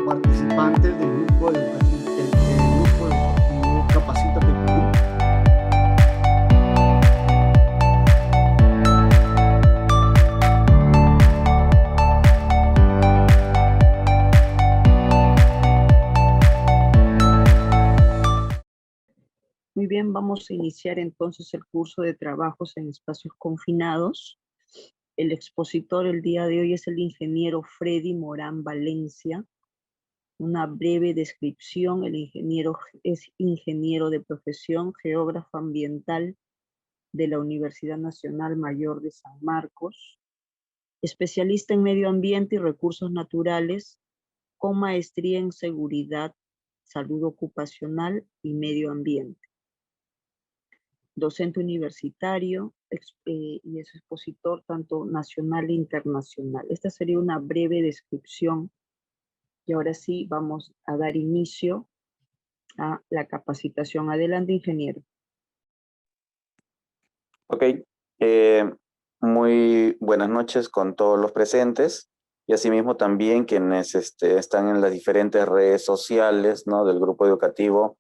participantes del grupo educativo Capacítate Perú. Muy bien, vamos a iniciar entonces el curso de trabajos en espacios confinados. El expositor el día de hoy es el ingeniero Freddy Morán Valencia. Una breve descripción: el ingeniero es ingeniero de profesión, geógrafo ambiental de la Universidad Nacional Mayor de San Marcos, especialista en medio ambiente y recursos naturales, con maestría en seguridad, salud ocupacional y medio ambiente. Docente universitario y es expositor tanto nacional e internacional. Esta sería una breve descripción y ahora sí vamos a dar inicio a la capacitación. Adelante, ingeniero. Ok, muy buenas noches con todos los presentes y asimismo también quienes están en las diferentes redes sociales, ¿no?, del grupo educativo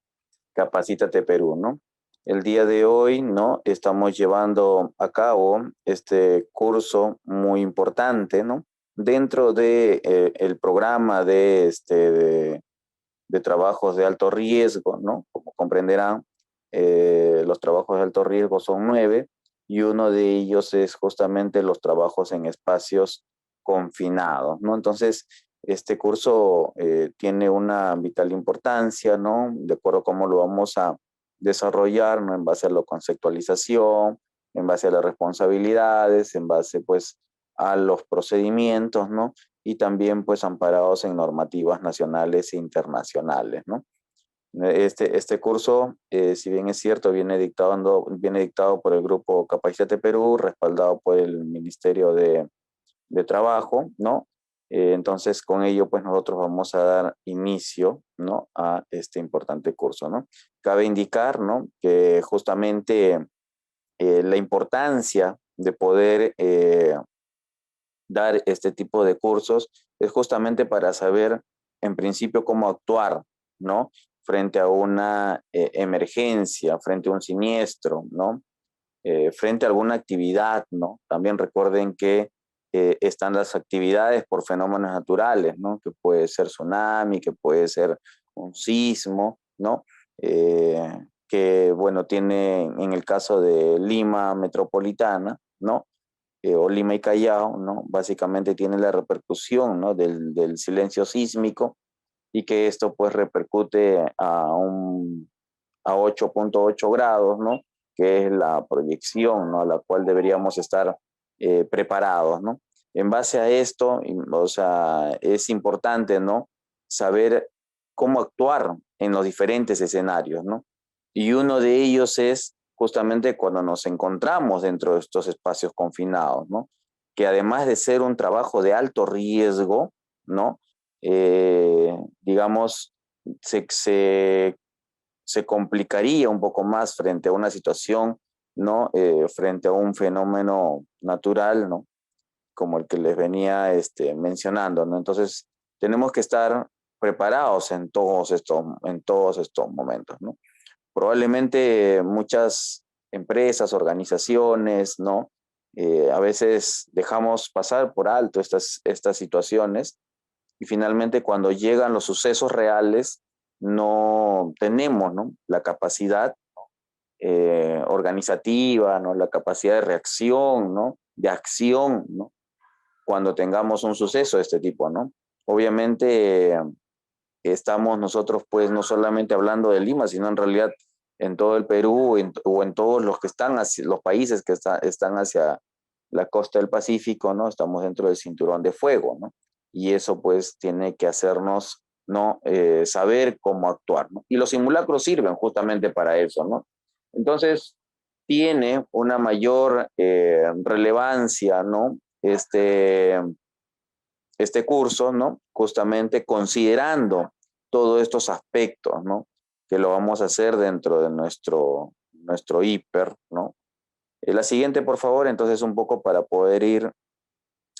Capacítate Perú, ¿no? El día de hoy, ¿no?, estamos llevando a cabo este curso muy importante, ¿no?, dentro de el programa de trabajos de alto riesgo, ¿no? Como comprenderán, los trabajos de alto riesgo son 9 y uno de ellos es justamente los trabajos en espacios confinados, ¿no? Entonces, este curso tiene una vital importancia, ¿no?, de acuerdo a cómo lo vamos a desarrollar, ¿no?, en base a la conceptualización, en base a las responsabilidades, en base, pues, a los procedimientos, ¿no?, y también, pues, amparados en normativas nacionales e internacionales, ¿no? Este curso, si bien es cierto, viene dictado por el grupo Capacítate Perú, respaldado por el Ministerio de Trabajo, ¿no? Entonces, con ello, pues, nosotros vamos a dar inicio, ¿no?, a este importante curso, ¿no? Cabe indicar, ¿no?, que justamente la importancia de poder dar este tipo de cursos es justamente para saber, en principio, cómo actuar, ¿no?, frente a una emergencia, frente a un siniestro, ¿no?, frente a alguna actividad, ¿no? También recuerden que están las actividades por fenómenos naturales, ¿no?, que puede ser tsunami, que puede ser un sismo, ¿no?, que, bueno, tiene en el caso de Lima metropolitana, ¿no?, o Lima y Callao, ¿no?, básicamente tiene la repercusión, ¿no?, del silencio sísmico, y que esto, pues, repercute a 8.8 grados, ¿no?, que es la proyección, ¿no?, a la cual deberíamos estar preparados, ¿no? En base a esto, o sea, es importante, ¿no?, saber cómo actuar en los diferentes escenarios, ¿no? Y uno de ellos es justamente cuando nos encontramos dentro de estos espacios confinados, ¿no?, que además de ser un trabajo de alto riesgo, ¿no?, digamos, se complicaría un poco más frente a una situación, ¿no?, frente a un fenómeno natural, ¿no?, como el que les venía mencionando, ¿no? Entonces, tenemos que estar preparados en todos estos momentos, ¿no? Probablemente muchas empresas, organizaciones, ¿no?, a veces dejamos pasar por alto estas situaciones y finalmente cuando llegan los sucesos reales no tenemos, ¿no?, la capacidad organizativa, ¿no?, la capacidad de reacción, ¿no?, de acción, ¿no?, cuando tengamos un suceso de este tipo, ¿no? Obviamente estamos nosotros, pues, no solamente hablando de Lima, sino en realidad en todo el Perú o en todos los que están los países que están hacia la costa del Pacífico, ¿no? Estamos dentro del cinturón de fuego, ¿no? Y eso, pues, tiene que hacernos, ¿no?, saber cómo actuar, ¿no? Y los simulacros sirven justamente para eso, ¿no? Entonces, tiene una mayor relevancia, ¿no?, este curso, ¿no?, justamente considerando todos estos aspectos, ¿no?, que lo vamos a hacer dentro de nuestro hiper, ¿no? La siguiente, por favor, entonces un poco para poder ir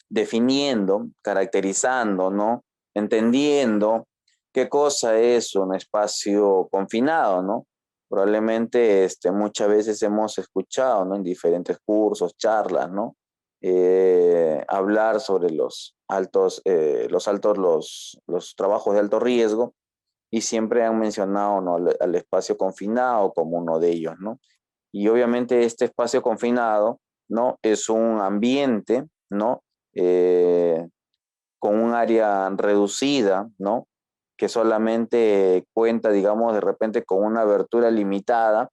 definiendo, caracterizando, ¿no?, entendiendo ¿Qué cosa es un espacio confinado, no? Probablemente muchas veces hemos escuchado, ¿no? En diferentes cursos, charlas, ¿no? Hablar sobre los trabajos de alto riesgo y siempre han mencionado, ¿no? al espacio confinado como uno de ellos, ¿no? Y obviamente este espacio confinado, ¿no? Es un ambiente, ¿no? Eh, con un área reducida, ¿no? Que solamente cuenta, digamos, de repente con una abertura limitada,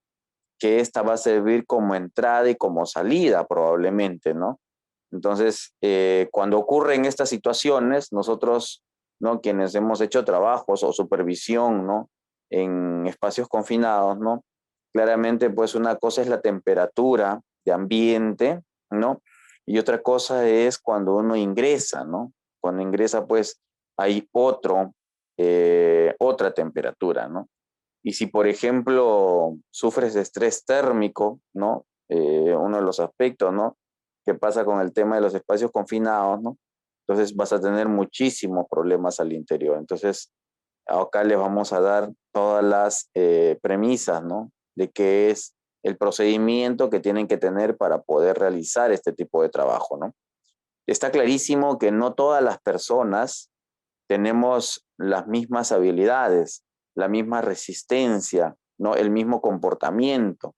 que esta va a servir como entrada y como salida probablemente, ¿no? Entonces, cuando ocurren estas situaciones, nosotros, ¿no? Quienes hemos hecho trabajos o supervisión, ¿no? En espacios confinados, ¿no? Claramente, pues una cosa es la temperatura de ambiente, ¿no? Y otra cosa es cuando uno ingresa, ¿no? Cuando ingresa, pues hay otra temperatura, ¿no? Y si, por ejemplo, sufres de estrés térmico, ¿no? Uno de los aspectos, ¿no? Que pasa con el tema de los espacios confinados, ¿no? Entonces vas a tener muchísimos problemas al interior. Entonces, acá les vamos a dar todas las premisas, ¿no? De qué es el procedimiento que tienen que tener para poder realizar este tipo de trabajo, ¿no? Está clarísimo que no todas las personas tenemos las mismas habilidades, la misma resistencia, ¿no? El mismo comportamiento,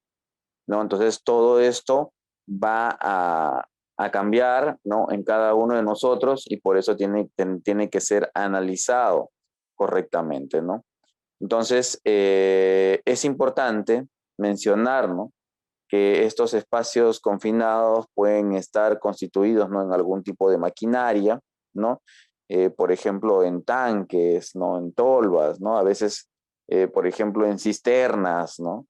¿no? Entonces todo esto va a cambiar, ¿no? En cada uno de nosotros y por eso tiene que ser analizado correctamente, ¿no? Entonces es importante mencionar, ¿no? Que estos espacios confinados pueden estar constituidos, ¿no? En algún tipo de maquinaria, ¿no? Por ejemplo, en tanques, ¿no? En tolvas, ¿no? A veces, por ejemplo, en cisternas, ¿no?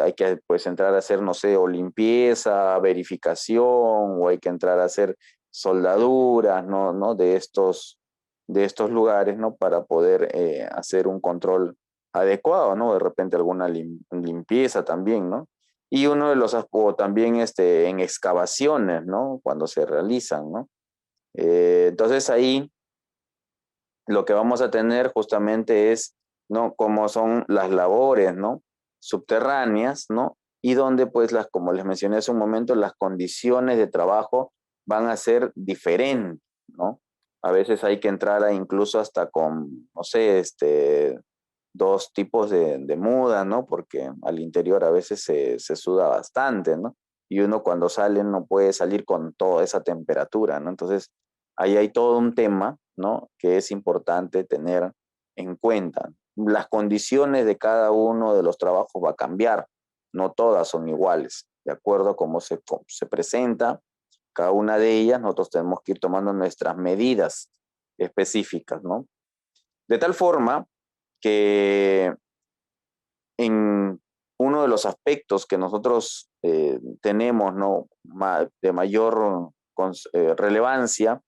Hay que, pues, entrar a hacer, no sé, o limpieza, verificación, o hay que entrar a hacer soldaduras, ¿no? De estos lugares, ¿no? Para poder hacer un control adecuado, ¿no? De repente alguna limpieza también, ¿no? Y uno de los, o también en excavaciones, ¿no? Cuando se realizan, ¿no? Entonces ahí lo que vamos a tener justamente es, ¿no? Cómo son las labores, ¿no? Subterráneas, ¿no? Y donde, pues, como les mencioné hace un momento, las condiciones de trabajo van a ser diferentes, ¿no? A veces hay que entrar incluso hasta con, no sé, dos tipos de muda, ¿no? Porque al interior a veces se suda bastante, ¿no? Y uno cuando sale no puede salir con toda esa temperatura, ¿no? Entonces, ahí hay todo un tema, ¿no? Que es importante tener en cuenta. Las condiciones de cada uno de los trabajos va a cambiar, no todas son iguales, de acuerdo a cómo se presenta cada una de ellas, nosotros tenemos que ir tomando nuestras medidas específicas, ¿no? De tal forma que en uno de los aspectos que nosotros tenemos, ¿no? De mayor relevancia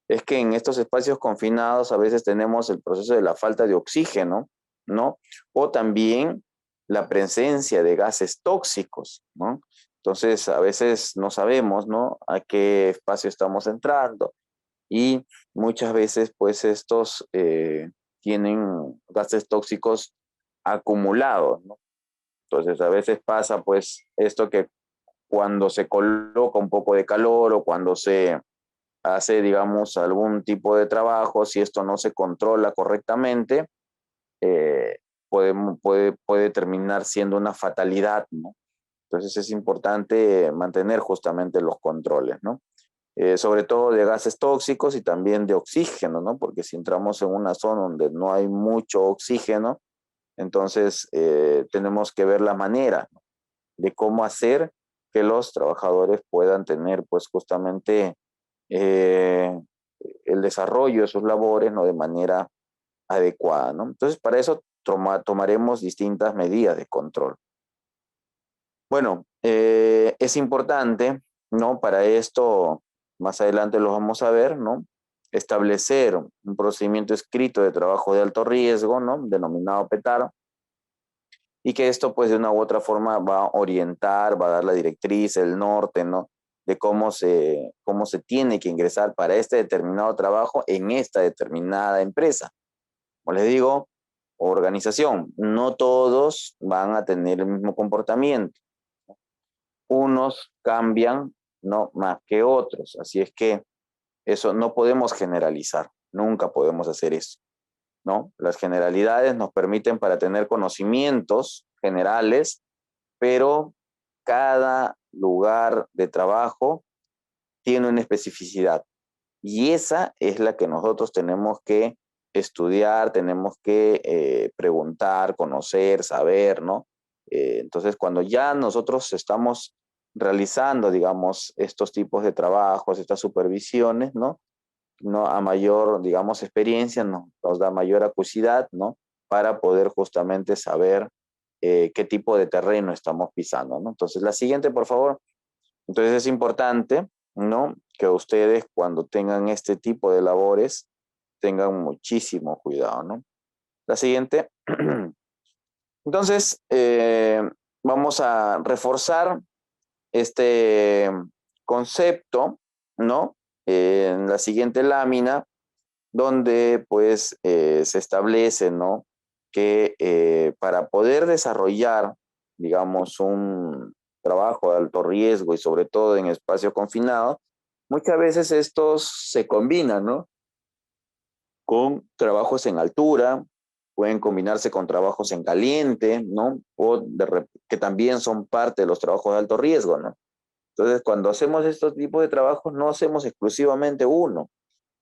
es que en estos espacios confinados a veces tenemos el proceso de la falta de oxígeno, ¿no? O también la presencia de gases tóxicos, ¿no? Entonces, a veces no sabemos, ¿no? A qué espacio estamos entrando y muchas veces, pues, estos tienen gases tóxicos acumulados, ¿no? Entonces, a veces pasa, pues, esto que cuando se coloca un poco de calor o cuando se hace, digamos, algún tipo de trabajo, si esto no se controla correctamente, eh, puede terminar siendo una fatalidad, ¿no? Entonces es importante mantener justamente los controles, ¿no? Sobre todo de gases tóxicos y también de oxígeno, ¿no? Porque si entramos en una zona donde no hay mucho oxígeno, entonces tenemos que ver la manera, ¿no? De cómo hacer que los trabajadores puedan tener, pues, justamente eh, el desarrollo de sus labores, ¿no? De manera adecuada, ¿no? Entonces, para eso tomaremos distintas medidas de control. Bueno, es importante, ¿no? Para esto, más adelante lo vamos a ver, ¿no? Establecer un procedimiento escrito de trabajo de alto riesgo, ¿no? Denominado PETAR, y que esto, pues, de una u otra forma va a orientar, va a dar la directriz, el norte, ¿no? De cómo se tiene que ingresar para este determinado trabajo en esta determinada empresa. Como les digo, organización, no todos van a tener el mismo comportamiento. Unos cambian, no más que otros. Así es que eso no podemos generalizar, nunca podemos hacer eso, ¿no? Las generalidades nos permiten para tener conocimientos generales, pero cada lugar de trabajo tiene una especificidad y esa es la que nosotros tenemos que estudiar, tenemos que preguntar, conocer, saber, ¿no? Entonces, cuando ya nosotros estamos realizando, digamos, estos tipos de trabajos, estas supervisiones, ¿no? No, a mayor, digamos, experiencia, nos da mayor acuidad, ¿no? Para poder justamente saber qué tipo de terreno estamos pisando, ¿no? Entonces, la siguiente, por favor. Entonces, es importante, ¿no? Que ustedes, cuando tengan este tipo de labores, tengan muchísimo cuidado, ¿no? La siguiente. Entonces, vamos a reforzar este concepto, ¿no? En la siguiente lámina, donde pues se establece, ¿no? Que para poder desarrollar, digamos, un trabajo de alto riesgo y sobre todo en espacio confinado, muchas veces estos se combinan, ¿no? Con trabajos en altura, pueden combinarse con trabajos en caliente, ¿no? O que también son parte de los trabajos de alto riesgo, ¿no? Entonces, cuando hacemos estos tipos de trabajos, no hacemos exclusivamente uno,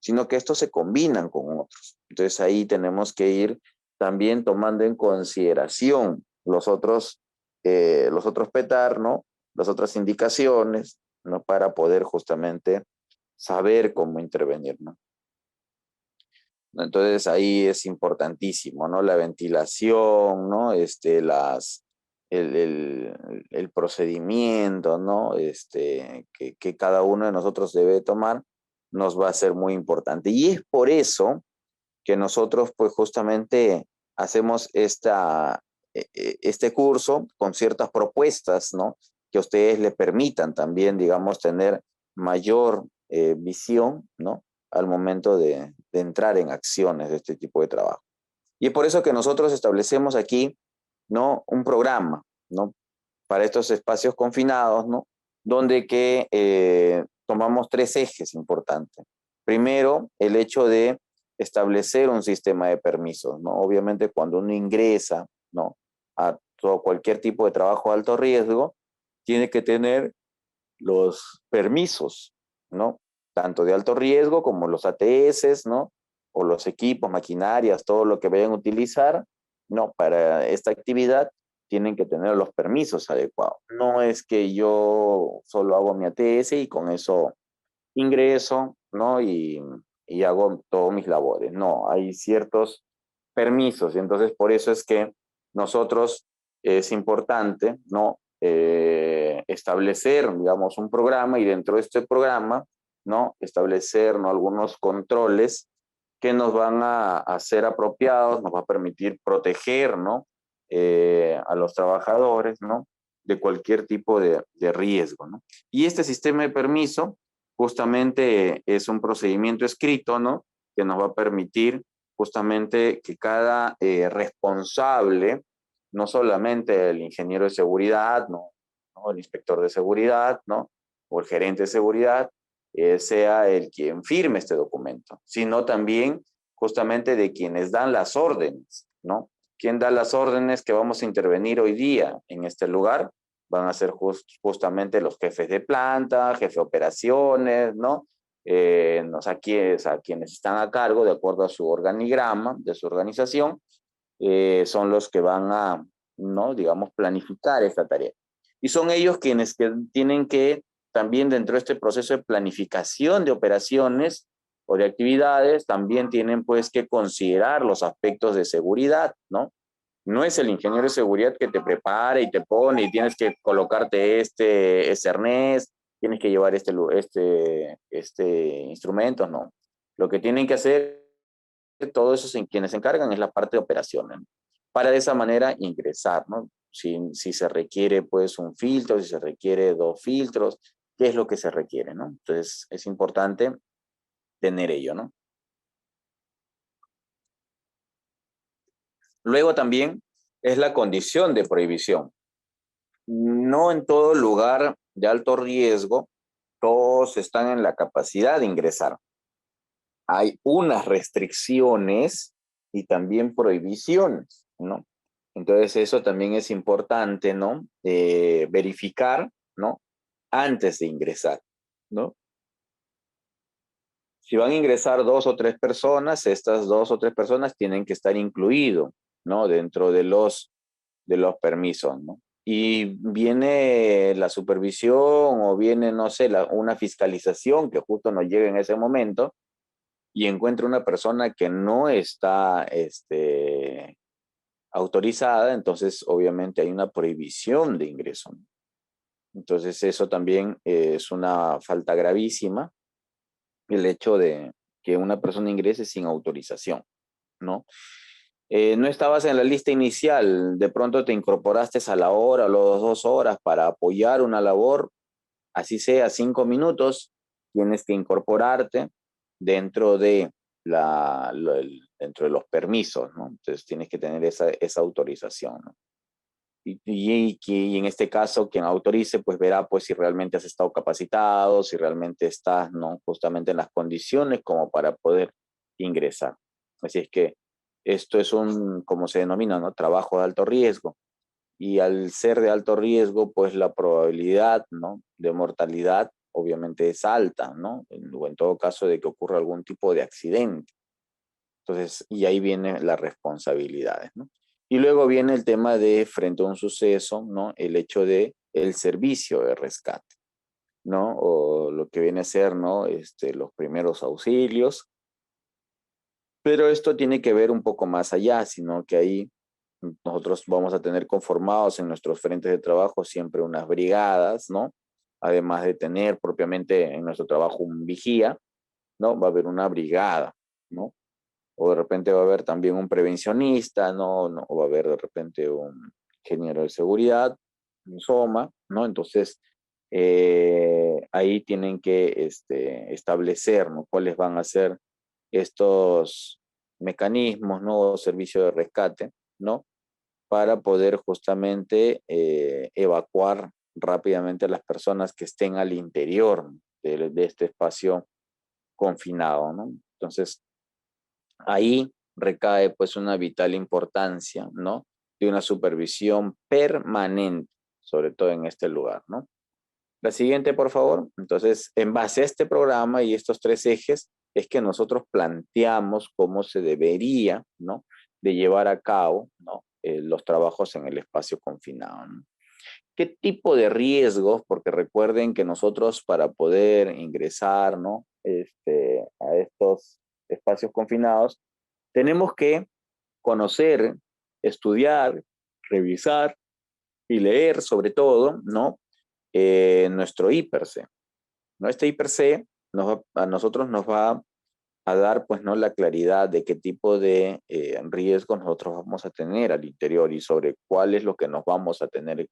sino que estos se combinan con otros. Entonces, ahí tenemos que ir también tomando en consideración los otros PETAR, ¿no? Las otras indicaciones, ¿no? Para poder justamente saber cómo intervenir, ¿no? Entonces ahí es importantísimo, ¿no? La ventilación, ¿no? El procedimiento, ¿no? Que cada uno de nosotros debe tomar, nos va a ser muy importante. Y es por eso que nosotros, pues justamente hacemos este curso con ciertas propuestas, ¿no? Que a ustedes le permitan también, digamos, tener mayor visión, ¿no? Al momento de entrar en acciones de este tipo de trabajo. Y es por eso que nosotros establecemos aquí, ¿no? Un programa, ¿no? Para estos espacios confinados, ¿no? Donde que tomamos tres ejes importantes. Primero, el hecho de establecer un sistema de permisos, ¿no? Obviamente cuando uno ingresa, ¿no? A cualquier tipo de trabajo de alto riesgo, tiene que tener los permisos, ¿no? Tanto de alto riesgo como los ATS, ¿no? O los equipos, maquinarias, todo lo que vayan a utilizar, ¿no? Para esta actividad tienen que tener los permisos adecuados. No es que yo solo hago mi ATS y con eso ingreso, ¿no? Y hago todas mis labores. No, hay ciertos permisos y entonces por eso es que nosotros es importante, ¿no? Establecer, digamos, un programa y dentro de este programa, ¿no? Establecer, ¿no? Algunos controles que nos van a ser apropiados, nos va a permitir proteger, ¿no? A los trabajadores, ¿no? De cualquier tipo de riesgo, ¿no? Y este sistema de permiso justamente es un procedimiento escrito, ¿no? Que nos va a permitir justamente que cada responsable, no solamente el ingeniero de seguridad, ¿no? El inspector de seguridad, ¿no? O el gerente de seguridad, sea el quien firme este documento, sino también justamente de quienes dan las órdenes, ¿no? ¿Quién da las órdenes que vamos a intervenir hoy día en este lugar? Van a ser justamente los jefes de planta, jefe de operaciones, ¿no? A quienes están a cargo, de acuerdo a su organigrama de su organización, son los que van a, ¿no? Digamos, planificar esta tarea. Y son ellos quienes que tienen que también dentro de este proceso de planificación de operaciones o de actividades, también tienen pues que considerar los aspectos de seguridad, ¿no? No es el ingeniero de seguridad que te prepara y te pone y tienes que colocarte este arnés, tienes que llevar este instrumento, no. Lo que tienen que hacer todos esos en quienes se encargan es la parte de operaciones, ¿no? Para de esa manera ingresar, ¿no? Si se requiere pues un filtro, si se requiere dos filtros, qué es lo que se requiere, ¿no? Entonces es importante tener ello, ¿no? Luego también es la condición de prohibición. No en todo lugar de alto riesgo todos están en la capacidad de ingresar. Hay unas restricciones y también prohibiciones, ¿no? Entonces eso también es importante, ¿no? Verificar, ¿no? Antes de ingresar, ¿no? Si van a ingresar 2 o 3 personas, estas 2 o 3 personas tienen que estar incluidos, ¿no? Dentro de los permisos, ¿no? Y viene la supervisión o viene, no sé, una fiscalización que justo nos llega en ese momento y encuentra una persona que no está autorizada, entonces obviamente hay una prohibición de ingreso, ¿no? Entonces eso también es una falta gravísima, el hecho de que una persona ingrese sin autorización, ¿no? No estabas en la lista inicial, de pronto te incorporaste a la hora o las 2 horas para apoyar una labor, así sea 5 minutos, tienes que incorporarte dentro de, dentro de los permisos, ¿no? Entonces tienes que tener esa autorización, ¿no? Y en este caso, quien autorice, pues verá pues si realmente has estado capacitado, si realmente estás, ¿no? Justamente en las condiciones como para poder ingresar. Así es que esto es como se denomina, ¿no? Trabajo de alto riesgo. Y al ser de alto riesgo, pues la probabilidad, ¿no? De mortalidad obviamente es alta, ¿no? O en todo caso de que ocurra algún tipo de accidente. Entonces, y ahí vienen las responsabilidades, ¿no? Y luego viene el tema de frente a un suceso, ¿no? El hecho de el servicio de rescate, ¿no? O lo que viene a ser, ¿no? Los primeros auxilios. Pero esto tiene que ver un poco más allá, sino que ahí nosotros vamos a tener conformados en nuestros frentes de trabajo siempre unas brigadas, ¿no? Además de tener propiamente en nuestro trabajo un vigía, ¿no? Va a haber una brigada, ¿no? O de repente va a haber también un prevencionista, ¿no? No, o va a haber de repente un ingeniero de seguridad, un SOMA, ¿no? Entonces, ahí tienen que establecer, ¿no? Cuáles van a ser estos mecanismos, ¿no? O servicio de rescate, ¿no? Para poder justamente evacuar rápidamente a las personas que estén al interior de este espacio confinado, ¿no? Entonces, ahí recae pues una vital importancia, ¿no? De una supervisión permanente, sobre todo en este lugar, ¿no? La siguiente, por favor. Entonces, en base a este programa y estos 3 ejes, es que nosotros planteamos cómo se debería, ¿no? De llevar a cabo, ¿no? Los trabajos en el espacio confinado, ¿no? ¿Qué tipo de riesgos? Porque recuerden que nosotros para poder ingresar, ¿no? A estos espacios confinados, tenemos que conocer, estudiar, revisar y leer sobre todo, ¿no? Nuestro IPRC, ¿no? Este IPRC a nosotros nos va a dar, pues, ¿no? La claridad de qué tipo de riesgos nosotros vamos a tener al interior y sobre cuál es lo que nos vamos a tener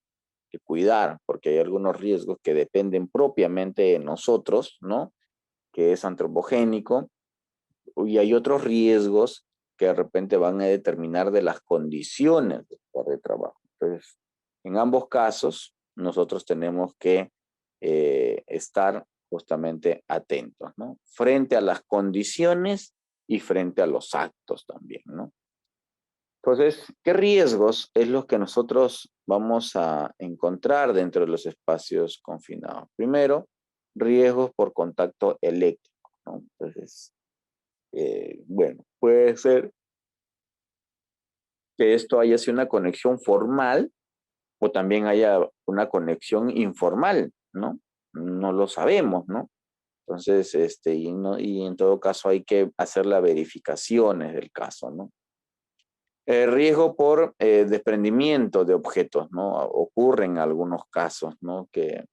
que cuidar, porque hay algunos riesgos que dependen propiamente de nosotros, ¿no? Que es antropogénico, y hay otros riesgos que de repente van a determinar de las condiciones del lugar de trabajo. Entonces, en ambos casos, nosotros tenemos que estar justamente atentos, ¿no? Frente a las condiciones y frente a los actos también, ¿no? Entonces, ¿qué riesgos es los que nosotros vamos a encontrar dentro de los espacios confinados? Primero, riesgos por contacto eléctrico, ¿no? Entonces, bueno, puede ser que esto haya sido una conexión formal o también haya una conexión informal, ¿no? No lo sabemos, ¿no? Entonces, y en todo caso hay que hacer las verificaciones del caso, ¿no? Riesgo por desprendimiento de objetos, ¿no? Ocurre en algunos casos, ¿no? Que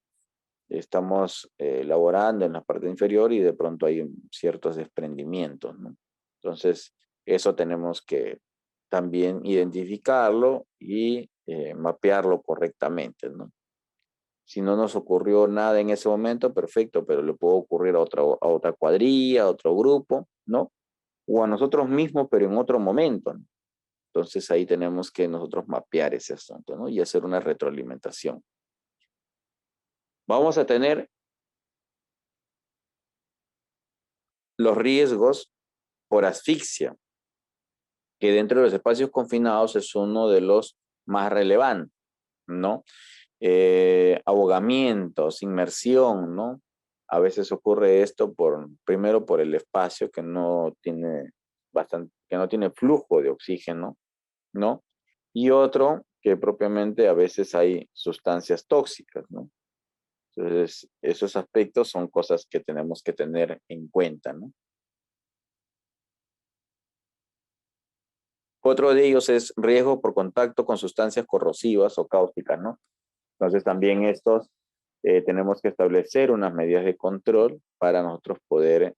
estamos laborando en la parte inferior y de pronto hay ciertos desprendimientos, ¿no? Entonces, eso tenemos que también identificarlo y mapearlo correctamente, ¿no? Si no nos ocurrió nada en ese momento, perfecto, pero le puede ocurrir a otra cuadrilla, a otro grupo, ¿no? O a nosotros mismos, pero en otro momento, ¿no? Entonces ahí tenemos que nosotros mapear ese asunto, ¿no? Y hacer una retroalimentación. Vamos a tener los riesgos por asfixia, que dentro de los espacios confinados es uno de los más relevantes, ¿no? Ahogamientos, inmersión, ¿no? A veces ocurre esto primero por el espacio que no tiene que no tiene flujo de oxígeno, ¿no? Y otro que propiamente a veces hay sustancias tóxicas, ¿no? Entonces, esos aspectos son cosas que tenemos que tener en cuenta, ¿no? Otro de ellos es riesgo por contacto con sustancias corrosivas o cáusticas, ¿no? Entonces, también estos tenemos que establecer unas medidas de control para nosotros poder,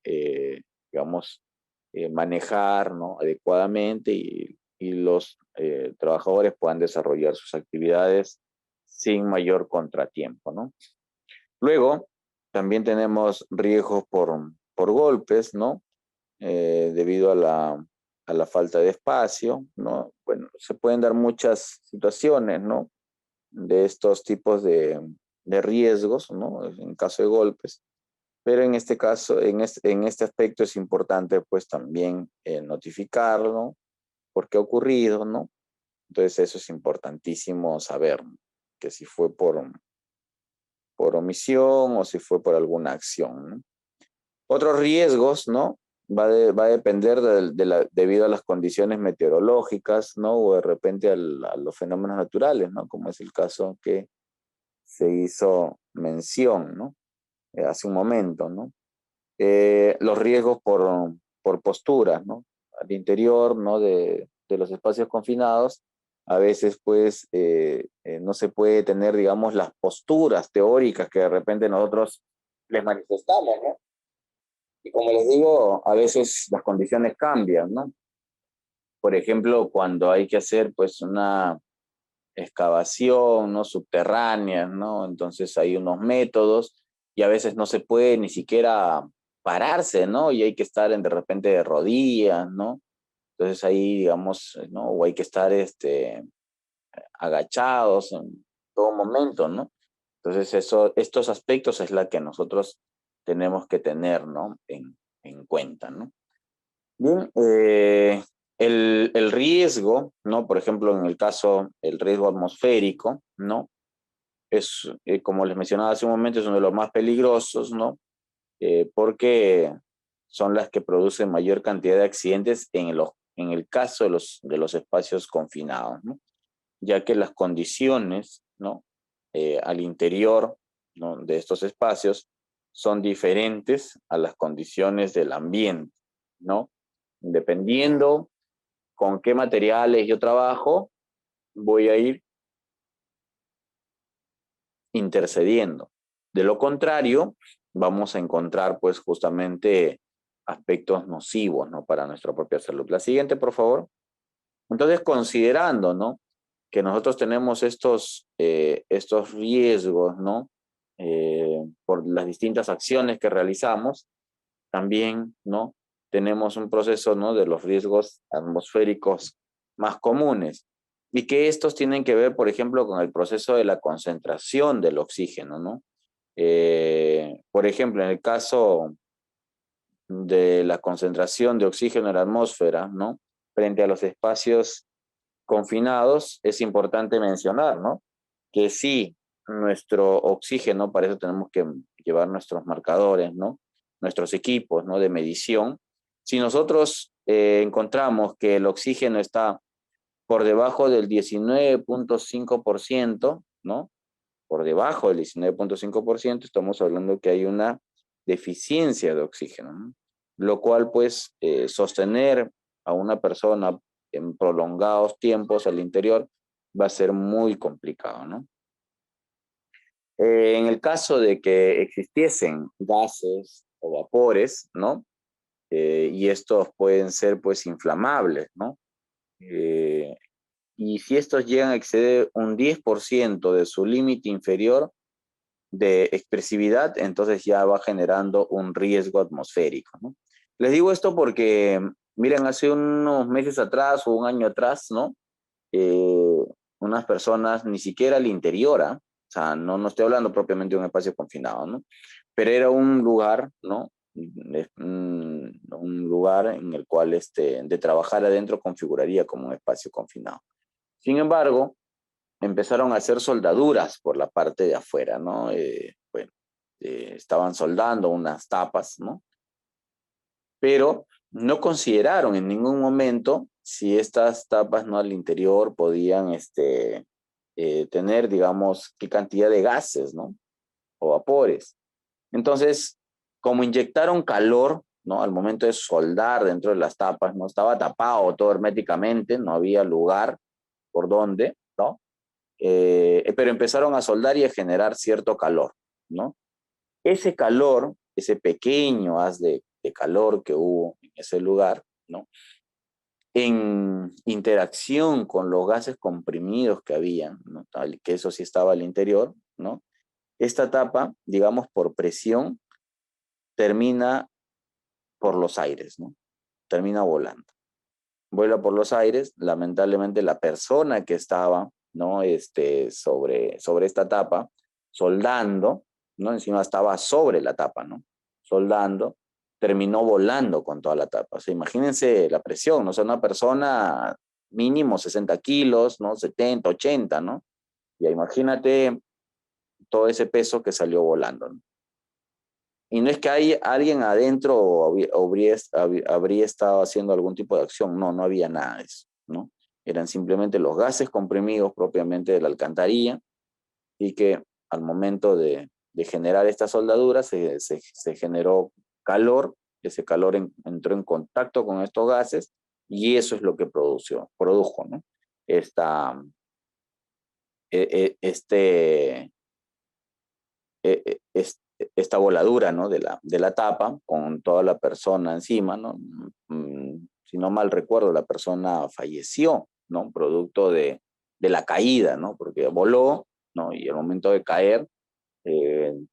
digamos, manejar, ¿no? Adecuadamente y los trabajadores puedan desarrollar sus actividades sin mayor contratiempo, ¿no? Luego, también tenemos riesgos por golpes, ¿no? Debido a la falta de espacio, ¿no? Bueno, se pueden dar muchas situaciones, ¿no? De estos tipos de riesgos, ¿no? En caso de golpes. Pero en este caso, en este aspecto es importante pues también notificarlo, por qué ha ocurrido, ¿no? Entonces eso es importantísimo saber, ¿no? Que si fue por omisión o si fue por alguna acción, ¿no? Otros riesgos, ¿no? Va a depender debido a las condiciones meteorológicas, ¿no? O de repente a los fenómenos naturales, ¿no? Como es el caso que se hizo mención, ¿no? Hace un momento, ¿no? Los riesgos por posturas, ¿no? Al interior, ¿no? De los espacios confinados, a veces, pues, no se puede tener, digamos, las posturas teóricas que de repente nosotros les manifestamos, ¿no? Y como les digo, a veces las condiciones cambian, ¿no? Por ejemplo, cuando hay que hacer, pues, una excavación, ¿no? Subterránea, ¿no? Entonces hay unos métodos y a veces no se puede ni siquiera pararse, ¿no? Y hay que estar de repente de rodillas, ¿no? Entonces ahí, digamos, ¿no? O hay que estar agachados en todo momento, ¿no? Entonces estos aspectos es la que nosotros tenemos que tener, ¿no? En cuenta, ¿no? Bien, el riesgo, ¿no? Por ejemplo, en el caso, el riesgo atmosférico, ¿no? Es, como les mencionaba hace un momento, es uno de los más peligrosos, ¿no? Porque son las que producen mayor cantidad de accidentes en el caso de los espacios confinados, ¿no? Ya que las condiciones, ¿no? Al interior, ¿no? De estos espacios son diferentes a las condiciones del ambiente, ¿no? Dependiendo con qué materiales yo trabajo, voy a ir intercediendo. De lo contrario, vamos a encontrar pues justamente aspectos nocivos, ¿no? Para nuestra propia salud. La siguiente, por favor. Entonces, considerando, ¿no? Que nosotros tenemos estos riesgos, ¿no? Por las distintas acciones que realizamos, también, ¿no? Tenemos un proceso, ¿no? De los riesgos atmosféricos más comunes y que estos tienen que ver, por ejemplo, con el proceso de la concentración del oxígeno, ¿no? Por ejemplo, en el caso de la concentración de oxígeno en la atmósfera, ¿no? Frente a los espacios confinados, es importante mencionar, ¿no? Que sí, nuestro oxígeno, para eso tenemos que llevar nuestros marcadores, ¿no? Nuestros equipos, ¿no? De medición. Si nosotros encontramos que el oxígeno está por debajo del 19.5%, ¿no? Por debajo del 19.5%, estamos hablando que hay una deficiencia de oxígeno, ¿no? Lo cual, pues, sostener a una persona en prolongados tiempos al interior va a ser muy complicado, ¿no? En el caso de que existiesen gases o vapores, ¿no? Y estos pueden ser, pues, inflamables, ¿no? Y si estos llegan a exceder un 10% de su límite inferior de expresividad, entonces ya va generando un riesgo atmosférico, ¿no? Les digo esto porque Miren, hace unos meses atrás o un año atrás, ¿no? Unas personas, ni siquiera al interior, ¿ah? O sea, no estoy hablando propiamente de un espacio confinado, ¿no? Pero era un lugar, ¿no? Un lugar en el cual de trabajar adentro configuraría como un espacio confinado. Sin embargo, empezaron a hacer soldaduras por la parte de afuera, ¿no? Bueno, estaban soldando unas tapas, ¿no? Pero no consideraron en ningún momento si estas tapas, ¿no? Al interior podían tener, digamos, qué cantidad de gases, ¿no? O vapores. Entonces, como inyectaron calor, ¿no? Al momento de soldar dentro de las tapas, ¿no? Estaba tapado todo herméticamente, no había lugar por donde, ¿no? Pero empezaron a soldar y a generar cierto calor, ¿no? Ese calor, ese pequeño haz de calor que hubo en ese lugar, ¿no? En interacción con los gases comprimidos que habían, ¿no? Que eso sí estaba al interior, ¿no? Esta tapa, digamos, por presión, termina por los aires, ¿no? Termina volando. Vuela por los aires, lamentablemente la persona que estaba, ¿no? Sobre esta tapa, soldando, ¿no? Encima estaba sobre la tapa, ¿no? Soldando, terminó volando con toda la tapa. O sea, imagínense la presión, ¿no? O sea, una persona mínimo 60 kilos, ¿no? 70, 80, ¿no? Ya imagínate todo ese peso que salió volando, ¿no? Y no es que hay alguien adentro habría estado haciendo algún tipo de acción, no había nada de eso, ¿no? Eran simplemente los gases comprimidos propiamente de la alcantarilla y que al momento de generar esta soldadura se generó calor, ese calor entró en contacto con estos gases y eso es lo que produjo, ¿no? Esta, e- e- este, esta voladura, ¿no? de la tapa con toda la persona encima, ¿no? Si no mal recuerdo, la persona falleció, ¿no? Producto de la caída, ¿no? Porque voló, ¿no? Y al momento de caer,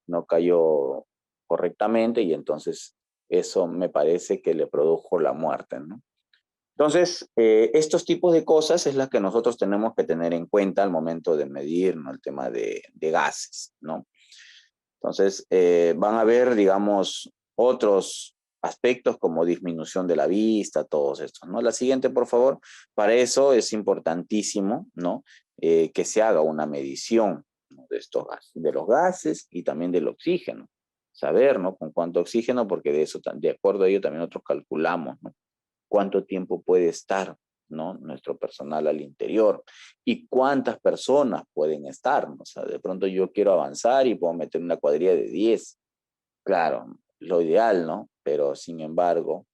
no cayó correctamente y entonces eso me parece que le produjo la muerte, ¿no? Entonces, estos tipos de cosas es las que nosotros tenemos que tener en cuenta al momento de medir, ¿no? El tema de gases, ¿no? Entonces, van a haber, digamos, otros aspectos como disminución de la vista, todos estos, ¿no? La siguiente, por favor. Para eso es importantísimo, ¿no? Que se haga una medición, ¿no? De estos gases, de los gases y también del oxígeno. Saber, ¿no? Con cuánto oxígeno, porque de eso, de acuerdo a ello, también nosotros calculamos, ¿no? Cuánto tiempo puede estar, ¿no? Nuestro personal al interior y cuántas personas pueden estar, ¿no? O sea, de pronto yo quiero avanzar y puedo meter una cuadrilla de 10, claro, lo ideal, ¿no? Pero sin embargo,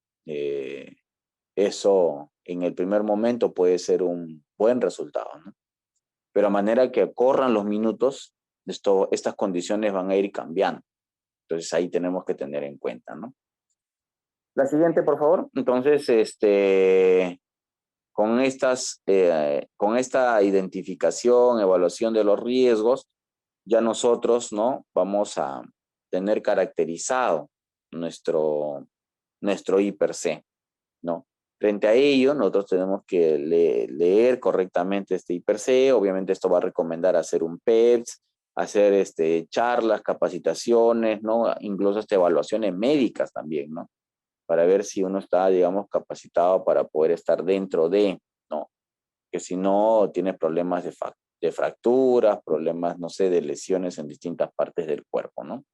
eso en el primer momento puede ser un buen resultado, ¿no? Pero a manera que corran los minutos, estas condiciones van a ir cambiando. Entonces ahí tenemos que tener en cuenta, ¿no? La siguiente, por favor. Entonces, con esta identificación, evaluación de los riesgos, ya nosotros, ¿no? Vamos a tener caracterizado nuestro I/C, ¿no? Frente a ello, nosotros tenemos que leer correctamente este I/C. Obviamente esto va a recomendar hacer un PEPS, hacer charlas, capacitaciones, ¿no? Incluso evaluaciones médicas también, ¿no? Para ver si uno está, digamos, capacitado para poder estar dentro de, ¿no? Que si no, tiene problemas de fracturas, problemas, no sé, de lesiones en distintas partes del cuerpo, ¿no?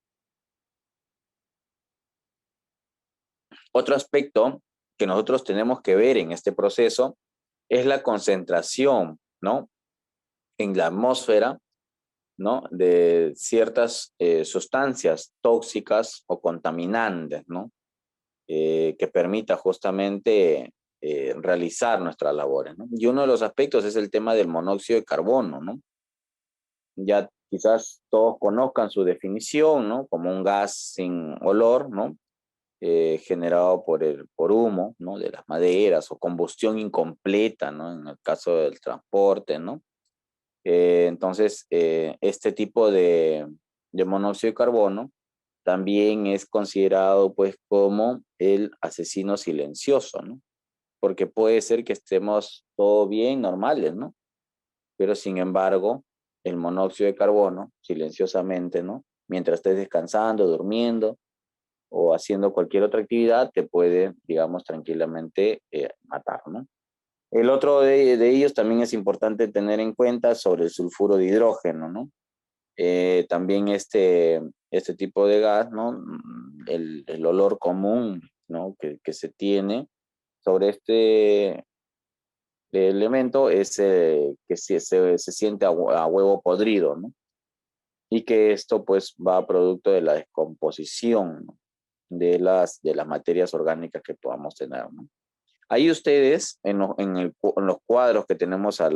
Otro aspecto que nosotros tenemos que ver en este proceso es la concentración, ¿no? En la atmósfera, ¿no? De ciertas sustancias tóxicas o contaminantes, ¿no? Que permita justamente realizar nuestras labores, ¿no? Y uno de los aspectos es el tema del monóxido de carbono, ¿no? Ya quizás todos conozcan su definición, ¿no? Como un gas sin olor, ¿no? Generado por humo, ¿no? De las maderas o combustión incompleta, ¿no? En el caso del transporte, ¿no? Entonces, este tipo de monóxido de carbono también es considerado, pues, como el asesino silencioso, ¿no? porque puede ser que estemos todo bien, normales, ¿no? Pero sin embargo, el monóxido de carbono, silenciosamente, ¿no? Mientras estés descansando, durmiendo o haciendo cualquier otra actividad, te puede, digamos, tranquilamente matar, ¿no? El otro de ellos también es importante tener en cuenta sobre el sulfuro de hidrógeno, ¿no? También este tipo de gas, ¿no? El olor común, ¿no? Que se tiene sobre este elemento es que se siente a huevo podrido, ¿no? Y que esto pues va producto de la descomposición, ¿no? de las materias orgánicas que podamos tener, ¿no? Ahí ustedes, en los cuadros que tenemos a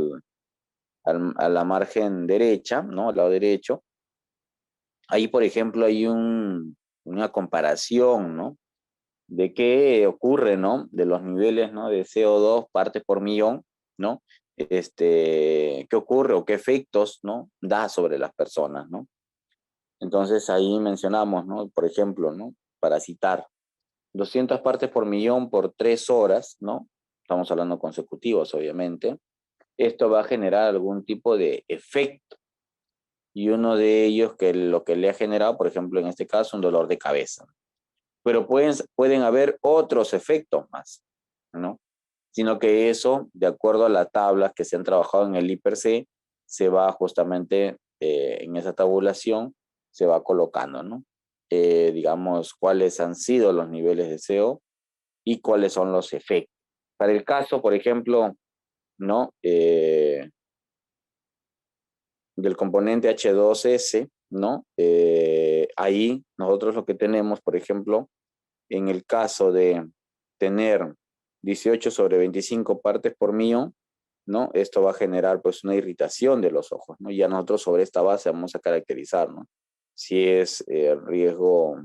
la margen derecha, ¿no? Al lado derecho, ahí, por ejemplo, hay una comparación, ¿no? De qué ocurre, ¿no? De los niveles, ¿no? De CO2 partes por millón, ¿no? ¿Qué ocurre o qué efectos, ¿no? Da sobre las personas, ¿no? Entonces ahí mencionamos, ¿no? Por ejemplo, ¿no? Para citar, 200 partes por millón por 3 horas, ¿no? Estamos hablando consecutivos, obviamente. Esto va a generar algún tipo de efecto. Y uno de ellos que lo que le ha generado, por ejemplo, en este caso, un dolor de cabeza. Pero pueden haber otros efectos más, ¿no? Sino que eso, de acuerdo a las tablas que se han trabajado en el IPRC, se va justamente en esa tabulación, se va colocando, ¿no? Digamos, cuáles han sido los niveles de CO y cuáles son los efectos. Para el caso, por ejemplo, ¿no? Del componente H2S, ¿no? Ahí nosotros lo que tenemos, por ejemplo, en el caso de tener 18 sobre 25 partes por millón, ¿no? Esto va a generar pues una irritación de los ojos, ¿no? Y ya nosotros sobre esta base vamos a caracterizar, ¿no? Si es riesgo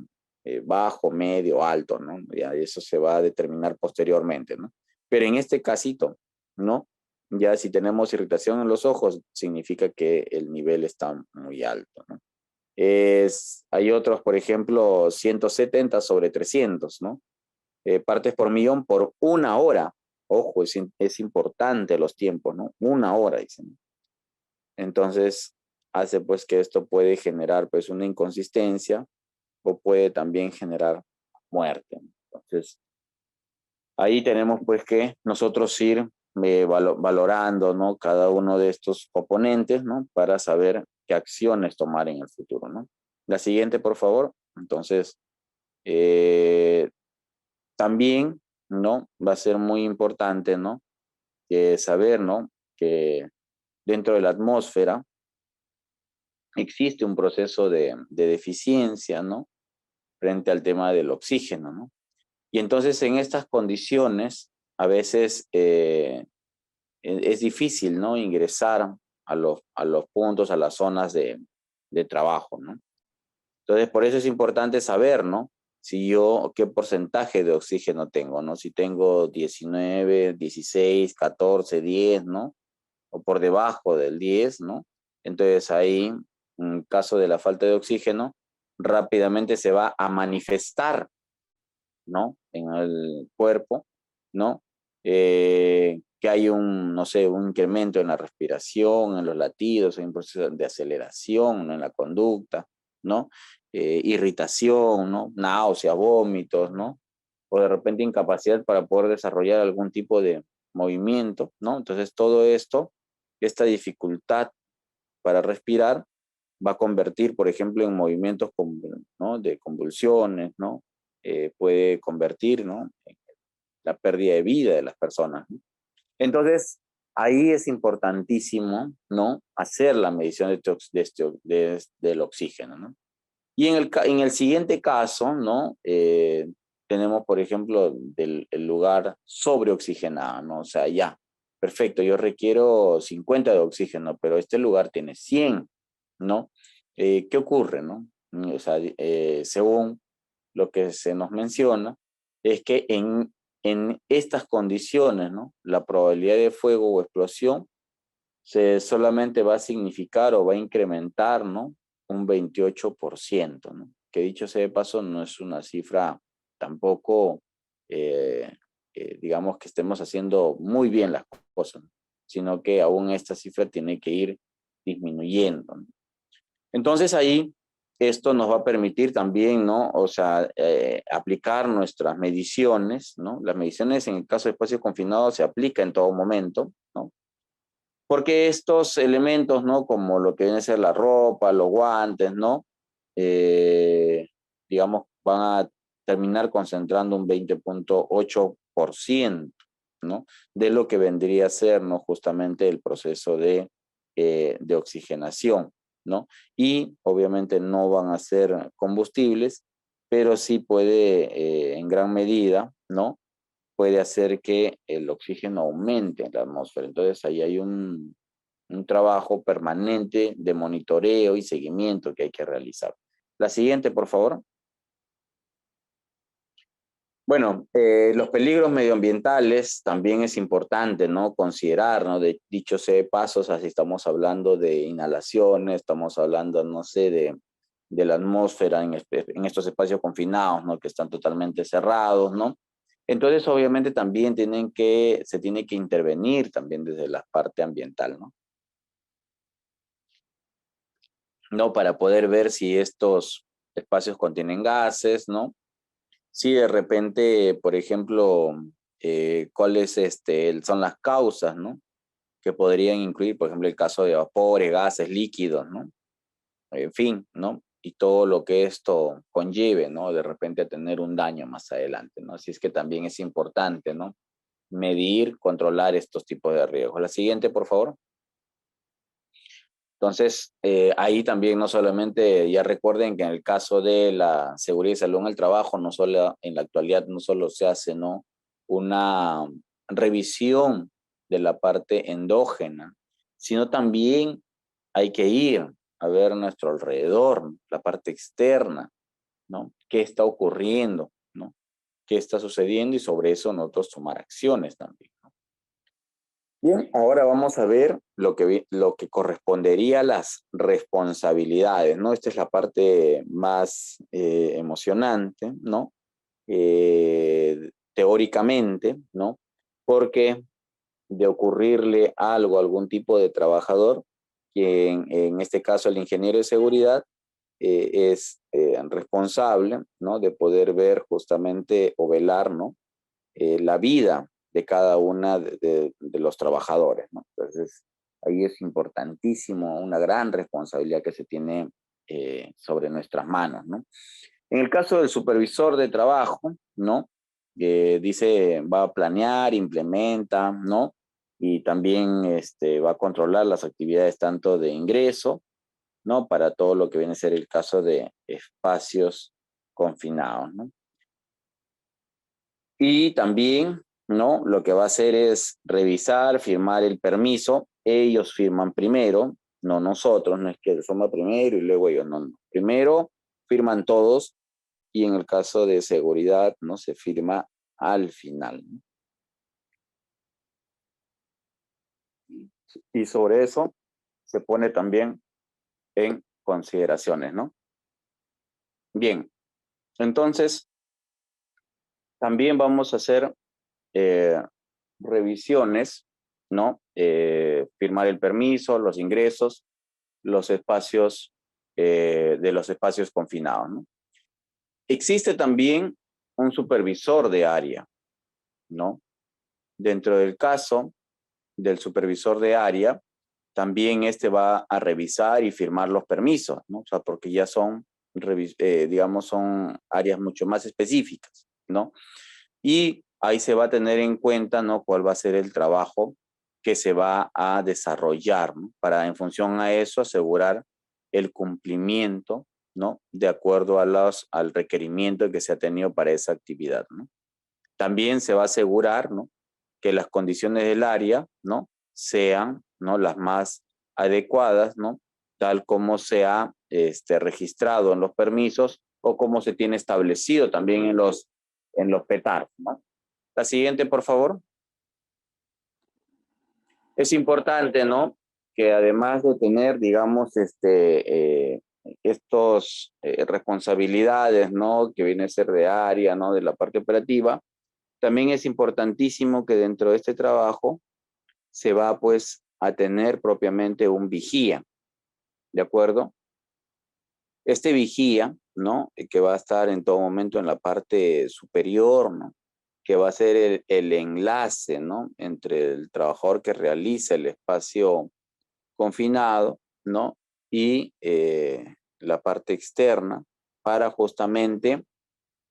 bajo, medio, alto, ¿no? Ya eso se va a determinar posteriormente, ¿no? Pero en este casito, ¿no? Ya si tenemos irritación en los ojos, significa que el nivel está muy alto, ¿no? Hay otros, por ejemplo, 170 sobre 300, ¿no? Partes por millón por 1 hora. Ojo, es importante los tiempos, ¿no? 1 hora, dicen. Entonces, hace pues que esto puede generar pues una inconsistencia o puede también generar muerte. Entonces, ahí tenemos pues que nosotros ir valorando, ¿no? Cada uno de estos componentes, ¿no? Para saber qué acciones tomar en el futuro, ¿no? La siguiente, por favor. Entonces, también, ¿no? Va a ser muy importante, ¿no? Saber, ¿no? Que dentro de la atmósfera existe un proceso de deficiencia, ¿no? Frente al tema del oxígeno, ¿no? Y entonces en estas condiciones, a veces es difícil, ¿no? Ingresar a los puntos, a las zonas de trabajo, ¿no? Entonces, por eso es importante saber, ¿no? Si yo, qué porcentaje de oxígeno tengo, ¿no? Si tengo 19, 16, 14, 10, ¿no? O por debajo del 10, ¿no? Entonces ahí, en caso de la falta de oxígeno, rápidamente se va a manifestar, ¿no? En el cuerpo, ¿no? Que hay no sé, un incremento en la respiración, en los latidos, hay un proceso de aceleración, ¿no? En la conducta, ¿no? Irritación, ¿no? Náusea, vómitos, ¿no? O de repente incapacidad para poder desarrollar algún tipo de movimiento, ¿no? Entonces todo esto, esta dificultad para respirar, va a convertir, por ejemplo, en movimientos, ¿no? De convulsiones, ¿no? Puede convertir, ¿no? En la pérdida de vida de las personas, ¿no? Entonces, ahí es importantísimo, ¿no? Hacer la medición del oxígeno, ¿no? Y en el siguiente caso, ¿no? Tenemos, por ejemplo, el lugar sobreoxigenado, ¿no? O sea, ya, perfecto, yo requiero 50 de oxígeno, pero este lugar tiene 100, ¿no? ¿Qué ocurre, no? O sea, según lo que se nos menciona, es que en estas condiciones, ¿no? La probabilidad de fuego o explosión solamente va a significar o va a incrementar, ¿no? Un 28%, ¿no? Que dicho sea de paso, no es una cifra tampoco digamos, que estemos haciendo muy bien las cosas, sino que aún esta cifra tiene que ir disminuyendo, ¿no? Entonces ahí esto nos va a permitir también, ¿no? O sea, aplicar nuestras mediciones, ¿no? Las mediciones en el caso de espacios confinados se aplica en todo momento, ¿no? Porque estos elementos, ¿no? Como lo que viene a ser la ropa, los guantes, ¿no? Digamos, van a terminar concentrando un 20.8%, ¿no? De lo que vendría a ser, ¿no? Justamente el proceso de oxigenación, ¿no? Y obviamente no van a ser combustibles, pero sí puede en gran medida, ¿no? Puede hacer que el oxígeno aumente en la atmósfera. Entonces ahí hay un trabajo permanente de monitoreo y seguimiento que hay que realizar. La siguiente, por favor. Bueno, los peligros medioambientales también es importante, ¿no? Considerar, ¿no? Dicho sea de pasos, así estamos hablando de inhalaciones, estamos hablando, no sé, de la atmósfera en estos espacios confinados, ¿no? Que están totalmente cerrados, ¿no? Entonces, obviamente, también se tiene que intervenir también desde la parte ambiental, ¿no? ¿No? Para poder ver si estos espacios contienen gases, ¿no? Si de repente, por ejemplo, cuáles son las causas, ¿no? Que podrían incluir, por ejemplo, el caso de vapores, gases, líquidos, ¿no? En fin, ¿no? Y todo lo que esto conlleve, ¿no? De repente a tener un daño más adelante, ¿no? Así es que también es importante, ¿no? Medir, controlar estos tipos de riesgos. La siguiente, por favor. Entonces, ahí también no solamente, ya recuerden que en el caso de la seguridad y salud en el trabajo, no solo en la actualidad, no solo se hace, ¿no? Una revisión de la parte endógena, sino también hay que ir a ver nuestro alrededor, la parte externa, ¿no? ¿Qué está ocurriendo, ¿no? ¿Qué está sucediendo? Y sobre eso nosotros tomar acciones también, ¿no? Bien, ahora vamos a ver lo que correspondería a las responsabilidades, ¿no? Esta es la parte más emocionante, ¿no? Teóricamente, ¿no? Porque de ocurrirle algo a algún tipo de trabajador, quien en este caso el ingeniero de seguridad es responsable, ¿no? De poder ver justamente o velar, ¿no? La vida de cada una de los trabajadores, ¿no? Entonces, ahí es importantísimo, una gran responsabilidad que se tiene sobre nuestras manos, ¿no? En el caso del supervisor de trabajo, ¿no? Dice, va a planear, implementa, ¿no? Y también va a controlar las actividades tanto de ingreso, ¿no? Para todo lo que viene a ser el caso de espacios confinados, ¿no? Y también, ¿no? Lo que va a hacer es revisar, firmar el permiso. Ellos firman primero, no nosotros, no es que somos primero y luego ellos, no, no. Primero firman todos y en el caso de seguridad, ¿no? Se firma al final, ¿no? Y sobre eso se pone también en consideraciones, ¿no? Bien, entonces también vamos a hacer eh, revisiones, ¿no? Firmar el permiso, los ingresos, los espacios de los espacios confinados, ¿no? Existe también un supervisor de área, ¿no? Dentro del caso del supervisor de área, también este va a revisar y firmar los permisos, ¿no? O sea, porque ya son, digamos, son áreas mucho más específicas, ¿no? Y ahí se va a tener en cuenta, ¿no? Cuál va a ser el trabajo que se va a desarrollar, ¿no? Para en función a eso asegurar el cumplimiento, ¿no? De acuerdo al requerimiento que se ha tenido para esa actividad, ¿no? También se va a asegurar, ¿no? Que las condiciones del área, ¿no? Sean, ¿no? Las más adecuadas, ¿no? Tal como se ha registrado en los permisos o como se tiene establecido también en los PETAR, ¿no? La siguiente, por favor. Es importante, ¿no? Que además de tener, digamos, estos responsabilidades, ¿no? Que viene a ser de área, ¿no? De la parte operativa, También es importantísimo que dentro de este trabajo se va pues a tener propiamente un vigía, ¿de acuerdo? Este vigía, ¿no? Que va a estar en todo momento en la parte superior, ¿no? Que va a ser el enlace, ¿no? Entre el trabajador que realiza el espacio confinado, ¿no? Y la parte externa para justamente,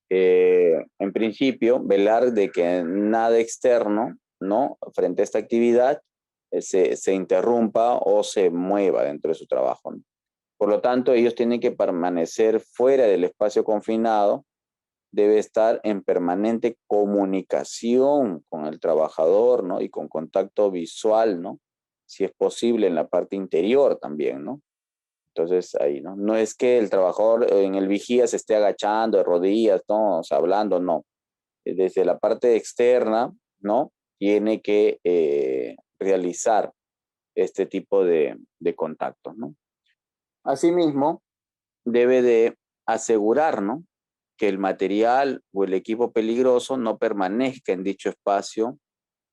en principio, velar de que nada externo, ¿no? Frente a esta actividad se interrumpa o se mueva dentro de su trabajo, ¿no? Por lo tanto, ellos tienen que permanecer fuera del espacio confinado, debe estar en permanente comunicación con el trabajador, ¿no? Y con contacto visual, ¿no? Si es posible en la parte interior también, ¿no? Entonces ahí, ¿no? No es que el trabajador en el vigía se esté agachando de rodillas, ¿no? O sea, hablando, no. Desde la parte externa, ¿no? Tiene que realizar este tipo de contactos, ¿no? Asimismo, debe de asegurar, ¿no? Que el material o el equipo peligroso no permanezca en dicho espacio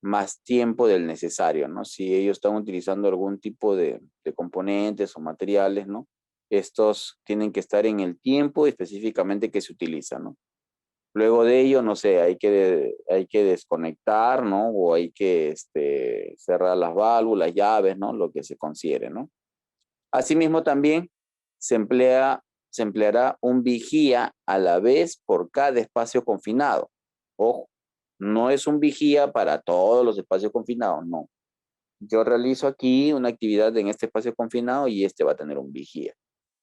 más tiempo del necesario, ¿no? Si ellos están utilizando algún tipo de componentes o materiales, ¿no? Estos tienen que estar en el tiempo específicamente que se utiliza, ¿no? Luego de ello, no sé, hay que desconectar, ¿no? O hay que cerrar las válvulas, llaves, ¿no? Lo que se considere, ¿no? Asimismo, también se se empleará un vigía a la vez por cada espacio confinado. Ojo, no es un vigía para todos los espacios confinados, no. Yo realizo aquí una actividad en este espacio confinado y este va a tener un vigía.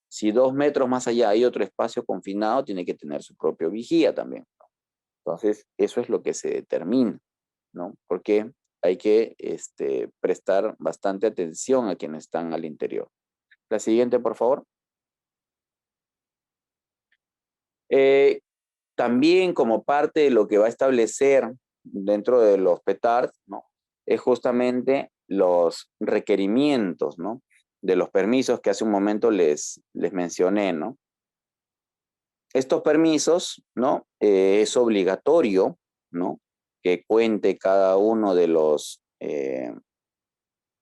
Si 2 metros más allá hay otro espacio confinado, tiene que tener su propio vigía también, ¿no? Entonces, eso es lo que se determina, ¿no? Porque hay que prestar bastante atención a quienes están al interior. La siguiente, por favor. Eh, También como parte de lo que va a establecer dentro de los PETAR, ¿no? Es justamente los requerimientos, ¿no? De los permisos que hace un momento les mencioné, ¿no? Estos permisos, ¿no? Es obligatorio, ¿no? Que cuente cada uno de los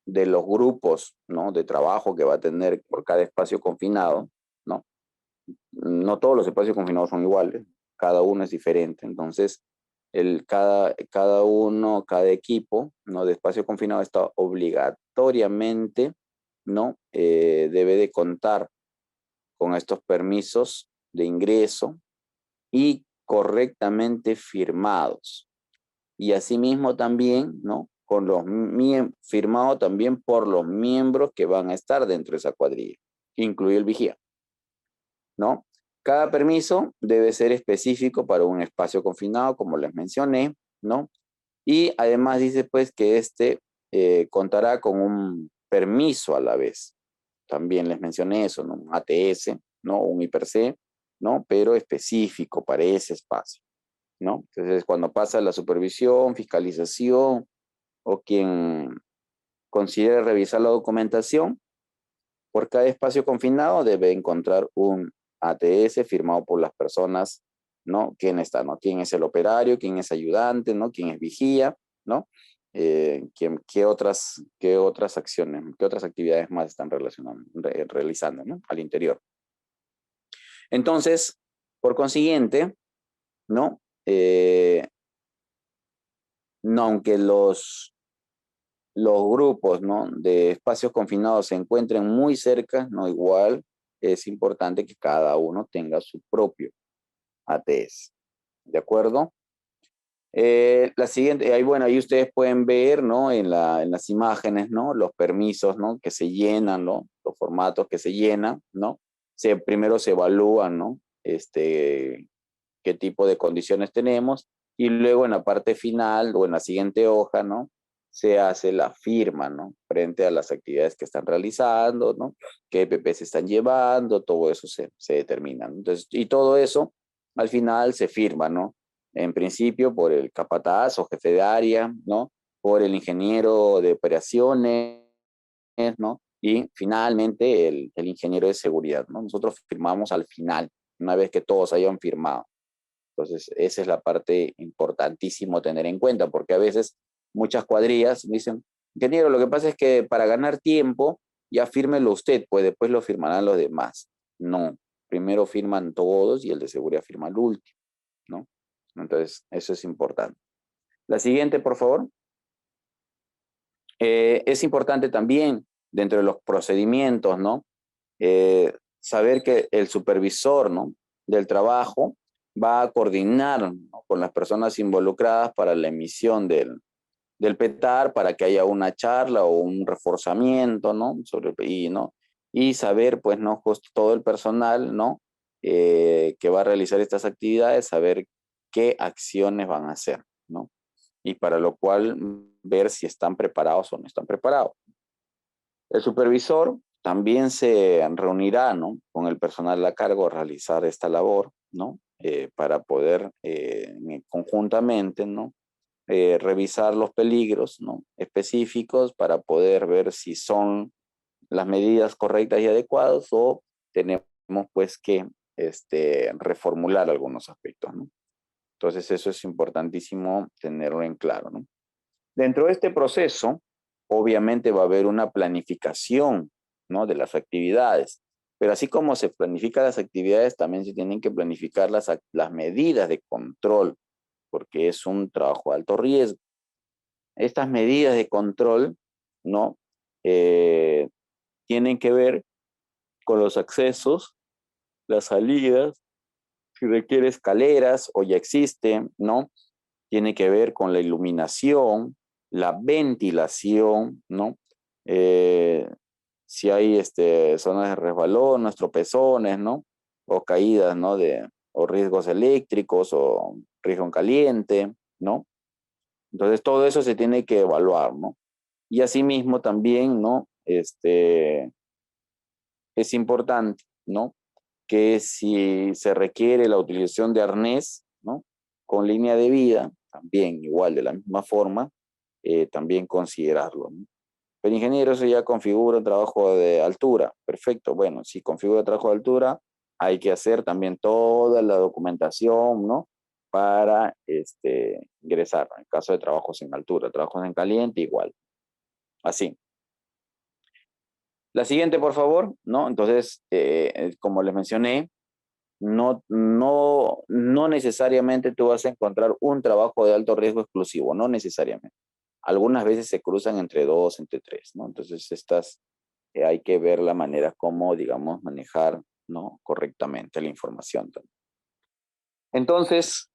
grupos, ¿no? De trabajo que va a tener por cada espacio confinado, ¿no? No todos los espacios confinados son iguales, cada uno es diferente. Entonces, cada uno, cada equipo, ¿no? De espacio confinado está obligatoriamente, ¿no? Debe de contar con estos permisos de ingreso y correctamente firmados. Y asimismo también, ¿no? Con los firmado también por los miembros que van a estar dentro de esa cuadrilla, incluido el vigía, ¿no? Cada permiso debe ser específico para un espacio confinado, como les mencioné, ¿no? Y además dice pues que contará con un permiso a la vez. También les mencioné eso, ¿no? Un ATS, ¿no? Un IPRC, ¿no? Pero específico para ese espacio, ¿no? Entonces, cuando pasa la supervisión, fiscalización o quien considere revisar la documentación, por cada espacio confinado debe encontrar un ATS firmado por las personas, ¿no? ¿Quién está, no? ¿Quién es el operario? ¿Quién es ayudante? ¿No? ¿Quién es vigía? ¿No? ¿Qué otras acciones, qué otras actividades más están realizando, ¿no? Al interior. Entonces, por consiguiente, ¿no? No, aunque los grupos, ¿no? De espacios confinados se encuentren muy cerca, no igual, es importante que cada uno tenga su propio ATS. ¿De acuerdo? La siguiente, ahí, bueno, ahí ustedes pueden ver, ¿no? En las imágenes, ¿no? Los permisos, ¿no? Que se llenan, ¿no? Los formatos que se llenan, ¿no? Primero se evalúan, ¿no? Qué tipo de condiciones tenemos y luego en la parte final o en la siguiente hoja, ¿no? Se hace la firma, ¿no? Frente a las actividades que están realizando, ¿no? Qué EPP se están llevando, todo eso se determina, ¿no? Entonces, y todo eso al final se firma, ¿no? En principio por el capataz o jefe de área, ¿no? Por el ingeniero de operaciones, ¿no? Y finalmente el ingeniero de seguridad, ¿no? Nosotros firmamos al final, una vez que todos hayan firmado. Entonces, esa es la parte importantísimo tener en cuenta, porque a veces muchas cuadrillas dicen, ingeniero, lo que pasa es que para ganar tiempo, ya fírmelo usted, pues después lo firmarán los demás. No, primero firman todos y el de seguridad firma el último, ¿no? Entonces, eso es importante. La siguiente, por favor. Es importante también, dentro de los procedimientos, ¿no? Saber que el supervisor, ¿no?, del trabajo va a coordinar, ¿no?, con las personas involucradas para la emisión del PETAR, para que haya una charla o un reforzamiento, ¿no?, ¿no? Y saber, pues, ¿no?, justo todo el personal, ¿no?, que va a realizar estas actividades, saber qué acciones van a hacer, ¿no? Y para lo cual ver si están preparados o no están preparados. El supervisor también se reunirá, ¿no?, con el personal a cargo de realizar esta labor, ¿no?, para poder conjuntamente, ¿no?, revisar los peligros, ¿no?, específicos para poder ver si son las medidas correctas y adecuadas o tenemos pues que reformular algunos aspectos, ¿no? Entonces eso es importantísimo tenerlo en claro, ¿no? Dentro de este proceso, obviamente va a haber una planificación, ¿no?, de las actividades, pero así como se planifican las actividades, también se tienen que planificar las medidas de control, porque es un trabajo de alto riesgo. Estas medidas de control, ¿no?, Eh, tienen que ver con los accesos, las salidas, si requiere escaleras o ya existe, ¿no? Tiene que ver con la iluminación, la ventilación, ¿no? Eh, si hay zonas de resbalón, tropezones, ¿no? O caídas, ¿no? O riesgos eléctricos o riesgo en caliente, ¿no? Entonces todo eso se tiene que evaluar, ¿no? Y asimismo también, ¿no? Es importante, ¿no?, que si se requiere la utilización de arnés, ¿no?, con línea de vida, también igual de la misma forma, también considerarlo, ¿no? Pero ingeniero, eso ya configura un trabajo de altura. Perfecto, bueno, si configura trabajo de altura, hay que hacer también toda la documentación, ¿no?, para ingresar, ¿no?, en caso de trabajos en altura, trabajos en caliente, igual. Así. La siguiente, por favor, ¿no? Entonces, como les mencioné, no necesariamente tú vas a encontrar un trabajo de alto riesgo exclusivo, no necesariamente. Algunas veces se cruzan entre dos, entre tres, ¿no? Entonces, hay que ver la manera como, digamos, manejar, ¿no?, correctamente la información también. Entonces,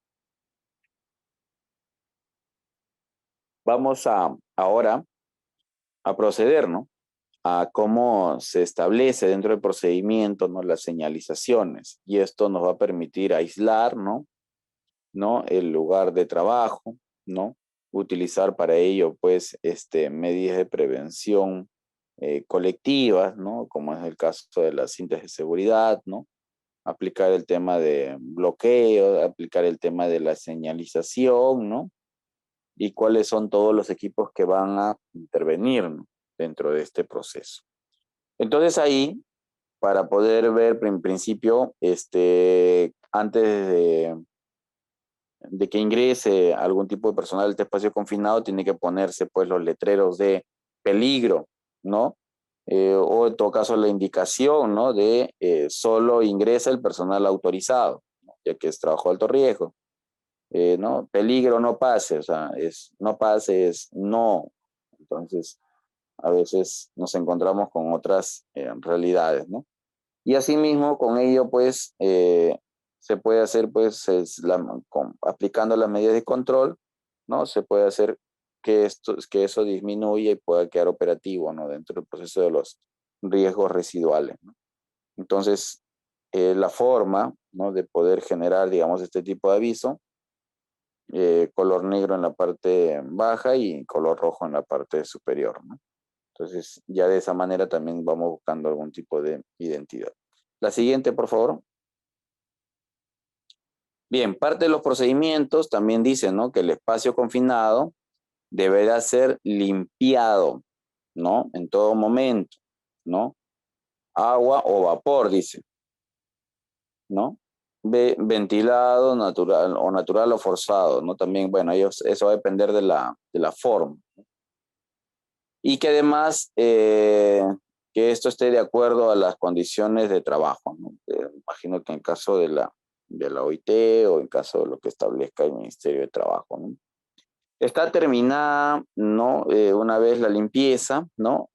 vamos ahora a proceder, ¿no?, a cómo se establece dentro del procedimiento, ¿no?, las señalizaciones. Y esto nos va a permitir aislar, ¿no?, el lugar de trabajo, ¿no? Utilizar para ello, pues, medidas de prevención colectivas, ¿no?, como es el caso de las cintas de seguridad, ¿no? Aplicar el tema de bloqueo, aplicar el tema de la señalización, ¿no? Y cuáles son todos los equipos que van a intervenir, ¿no?, dentro de este proceso. Entonces ahí, para poder ver en principio, antes de que ingrese algún tipo de personal a este espacio confinado, tiene que ponerse pues los letreros de peligro, ¿no? O en todo caso la indicación, ¿no?, de solo ingresa el personal autorizado, ¿no?, ya que es trabajo de alto riesgo. ¿No? Peligro, no pase, o sea, no pase, es no. Entonces, a veces nos encontramos con otras realidades, ¿no? Y asimismo, con ello, pues, se puede hacer, pues, aplicando las medidas de control, ¿no? Se puede hacer que eso disminuya y pueda quedar operativo, ¿no?, dentro del proceso de los riesgos residuales, ¿no? Entonces, la forma, ¿no?, de poder generar, digamos, este tipo de aviso, color negro en la parte baja y color rojo en la parte superior, ¿no? Entonces, ya de esa manera también vamos buscando algún tipo de identidad. La siguiente, por favor. Bien, parte de los procedimientos también dice, ¿no?, que el espacio confinado deberá ser limpiado, ¿no?, en todo momento, ¿no? Agua o vapor, dice, ¿no? ventilado, natural o forzado, ¿no? También, bueno, eso va a depender de la forma. Y que además que esto esté de acuerdo a las condiciones de trabajo, ¿no? Imagino que en caso de la OIT o en caso de lo que establezca el Ministerio de Trabajo, ¿no? Está terminada, ¿no? Una vez la limpieza, ¿no?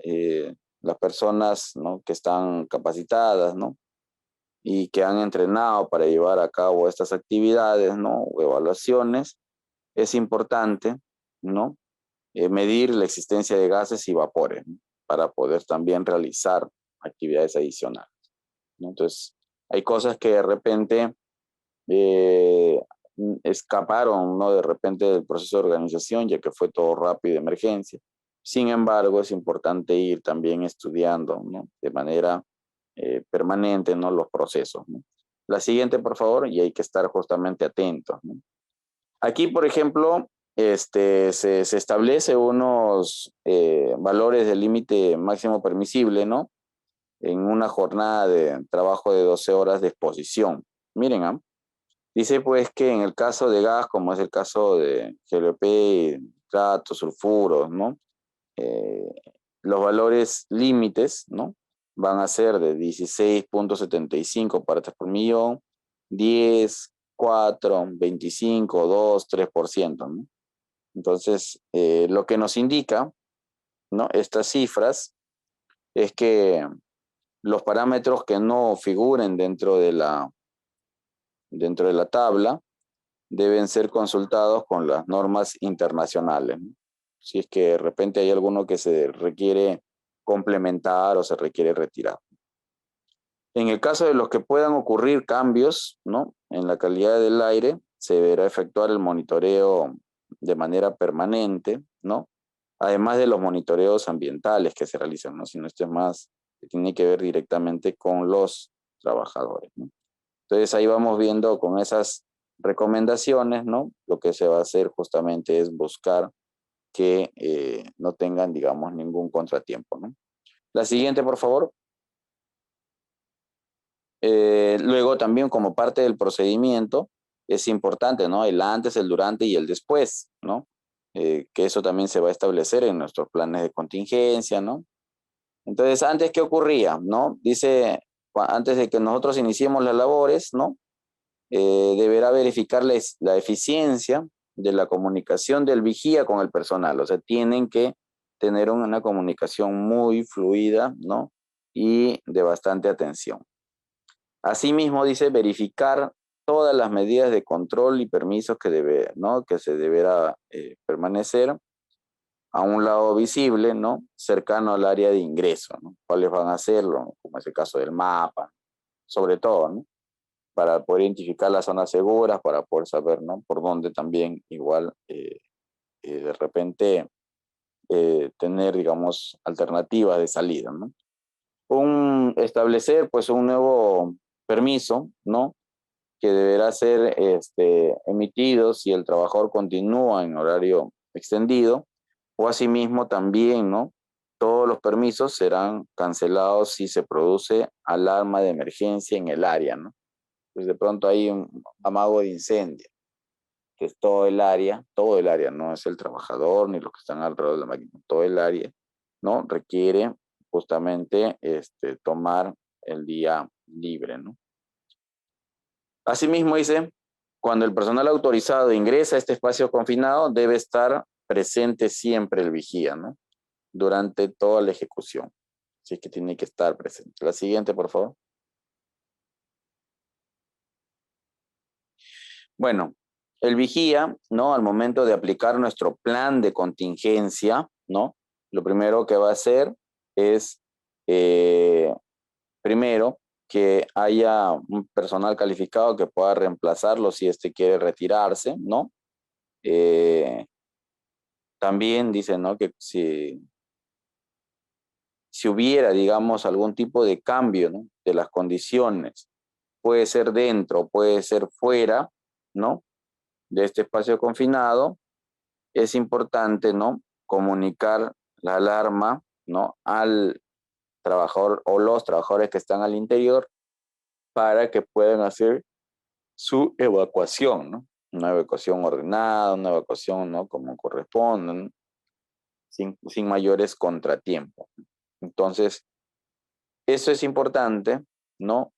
Las personas, ¿no?, que están capacitadas, ¿no?, y que han entrenado para llevar a cabo estas actividades, ¿no?, o evaluaciones, es importante, ¿no?, medir la existencia de gases y vapores, ¿no?, para poder también realizar actividades adicionales, ¿no? Entonces, hay cosas que de repente escaparon, ¿no?, de repente del proceso de organización, ya que fue todo rápido de emergencia. Sin embargo, es importante ir también estudiando, ¿no?, de manera permanente, ¿no?, los procesos, ¿no? La siguiente, por favor, y hay que estar justamente atentos, ¿no? Aquí, por ejemplo, se establece unos valores de límite máximo permisible, ¿no?, en una jornada de trabajo de 12 horas de exposición. Miren, ¿ah? Dice pues que en el caso de gas, como es el caso de GLP, nitratos, sulfuros, ¿no?, Eh, los valores límites, ¿no?, van a ser de 16.75 partes por millón, 10, 4, 25, 2, 3%, ¿no? Entonces, lo que nos indica, ¿no?, estas cifras es que los parámetros que no figuren dentro de la tabla deben ser consultados con las normas internacionales, ¿no? Si es que de repente hay alguno que se requiere complementar o se requiere retirar. En el caso de los que puedan ocurrir cambios, ¿no?, en la calidad del aire, se deberá efectuar el monitoreo de manera permanente, ¿no?, además de los monitoreos ambientales que se realizan, ¿no?, sino esto es más, que tiene que ver directamente con los trabajadores, ¿no? Entonces ahí vamos viendo con esas recomendaciones, ¿no?, lo que se va a hacer justamente es buscar que no tengan, digamos, ningún contratiempo, ¿no? La siguiente, por favor. Luego también como parte del procedimiento es importante, ¿no?, el antes, el durante y el después, ¿no? Que eso también se va a establecer en nuestros planes de contingencia, ¿no? Entonces, antes, ¿qué ocurría, no? Dice, antes de que nosotros iniciemos las labores, ¿no?, deberá verificar la eficiencia de la comunicación del vigía con el personal. O sea, tienen que tener una comunicación muy fluida, ¿no?, y de bastante atención. Asimismo, dice, verificar todas las medidas de control y permisos ¿no?, que se deberá permanecer a un lado visible, ¿no?, cercano al área de ingreso, ¿no? ¿Cuáles van a hacerlo? Como es el caso del mapa, sobre todo, ¿no?, para poder identificar las zonas seguras, para poder saber, ¿no?, por dónde también igual de repente tener, digamos, alternativas de salida, ¿no? Establecer pues un nuevo permiso, ¿no?, que deberá ser emitido si el trabajador continúa en horario extendido, o asimismo también, ¿no?, todos los permisos serán cancelados si se produce alarma de emergencia en el área, ¿no? Pues de pronto hay un amago de incendio, que es todo el área, no es el trabajador ni los que están alrededor de la máquina, todo el área, ¿no?, requiere justamente tomar el día libre, ¿no? Asimismo dice, cuando el personal autorizado ingresa a este espacio confinado, debe estar presente siempre el vigía, ¿no?, durante toda la ejecución. Así que tiene que estar presente. La siguiente, por favor. Bueno, el vigía, ¿no?, al momento de aplicar nuestro plan de contingencia, ¿no?, lo primero que va a hacer es, primero, que haya un personal calificado que pueda reemplazarlo si quiere retirarse, ¿no? También dice, ¿no?, que si hubiera, digamos, algún tipo de cambio, ¿no?, de las condiciones, puede ser dentro, puede ser fuera, ¿no?, de este espacio confinado, es importante, ¿no?, comunicar la alarma, ¿no?, al trabajador o los trabajadores que están al interior para que puedan hacer su evacuación, ¿no? Una evacuación ordenada, una evacuación, ¿no? Como corresponde, ¿no? Sin mayores contratiempos. Entonces, eso es importante, ¿no?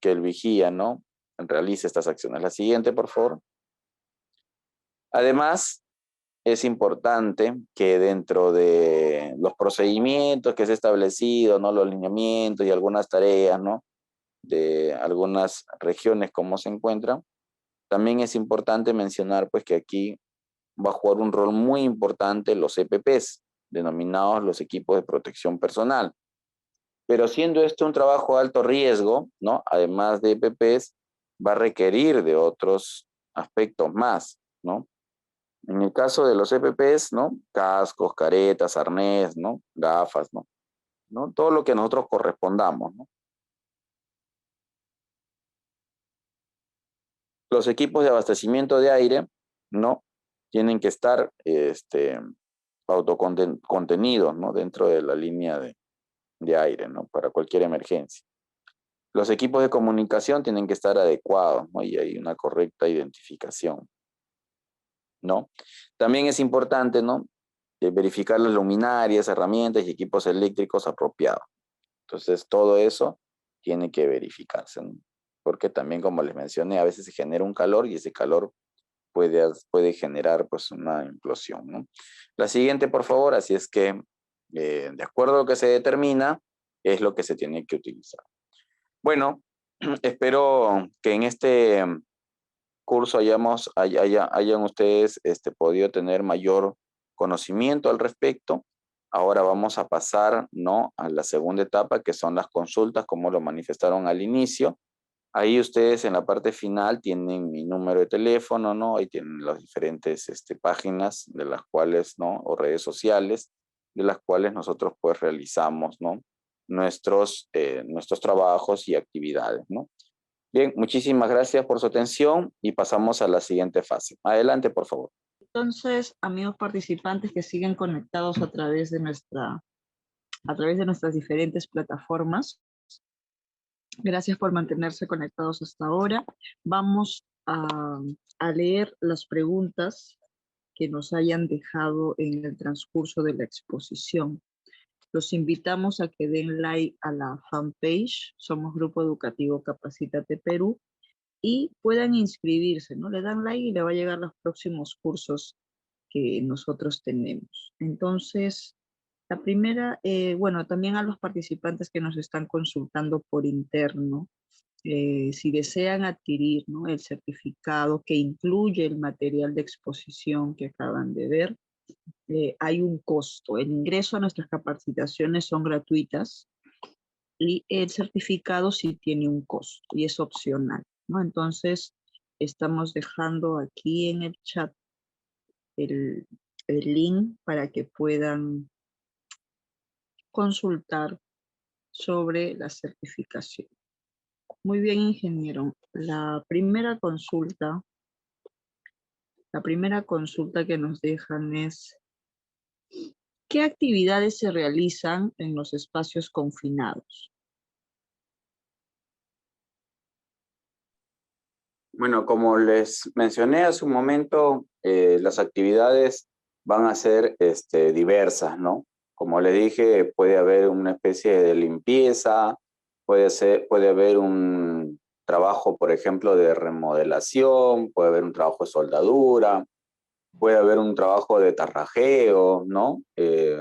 Que el vigía, ¿no? Realice estas acciones. La siguiente, por favor. Además, es importante que dentro de los procedimientos que se ha establecido, ¿no? Los lineamientos y algunas tareas, ¿no? De algunas regiones, cómo se encuentran, también es importante mencionar, pues, que aquí va a jugar un rol muy importante los EPPs, denominados los equipos de protección personal. Pero siendo esto un trabajo de alto riesgo, ¿no? Además de EPPs, va a requerir de otros aspectos más, ¿no? En el caso de los EPPs, ¿no? Cascos, caretas, arnés, ¿no? Gafas, ¿no? ¿No? Todo lo que nosotros correspondamos, ¿no? Los equipos de abastecimiento de aire, ¿no? Tienen que estar autocontenidos, ¿no? Dentro de la línea de aire, ¿no? Para cualquier emergencia. Los equipos de comunicación tienen que estar adecuados, ¿no? Y hay una correcta identificación, ¿no? También es importante, ¿no? Verificar las luminarias, herramientas y equipos eléctricos apropiados. Entonces, todo eso tiene que verificarse, ¿no? Porque también, como les mencioné, a veces se genera un calor y ese calor puede generar, pues, una implosión, ¿no? La siguiente, por favor, así es que, de acuerdo a lo que se determina, es lo que se tiene que utilizar. Bueno, espero que en este curso hayan ustedes podido tener mayor conocimiento al respecto. Ahora vamos a pasar, ¿no? A la segunda etapa, que son las consultas, como lo manifestaron al inicio. Ahí ustedes en la parte final tienen mi número de teléfono, ¿no? Ahí tienen las diferentes páginas de las cuales, ¿no? O redes sociales, de las cuales nosotros pues realizamos, ¿no? Nuestros trabajos y actividades, ¿no? Bien, muchísimas gracias por su atención y pasamos a la siguiente fase. Adelante, por favor. Entonces, amigos participantes que siguen conectados a través de nuestras diferentes plataformas, gracias por mantenerse conectados hasta ahora. Vamos a leer las preguntas que nos hayan dejado en el transcurso de la exposición. Los invitamos a que den like a la fanpage, somos Grupo Educativo Capacítate Perú, y puedan inscribirse, ¿no? Le dan like y le va a llegar los próximos cursos que nosotros tenemos. Entonces, la primera, bueno, también a los participantes que nos están consultando por interno, si desean adquirir, ¿no? El certificado que incluye el material de exposición que acaban de ver, hay un costo. El ingreso a nuestras capacitaciones son gratuitas y el certificado sí tiene un costo y es opcional, ¿no? Entonces, estamos dejando aquí en el chat el link para que puedan consultar sobre la certificación. Muy bien, ingeniero. La primera consulta que nos dejan es: ¿qué actividades se realizan en los espacios confinados? Bueno, como les mencioné hace un momento, las actividades van a ser diversas, ¿no? Como les dije, puede haber una especie de limpieza, puede haber un trabajo, por ejemplo, de remodelación, puede haber un trabajo de soldadura, puede haber un trabajo de tarrajeo, ¿no?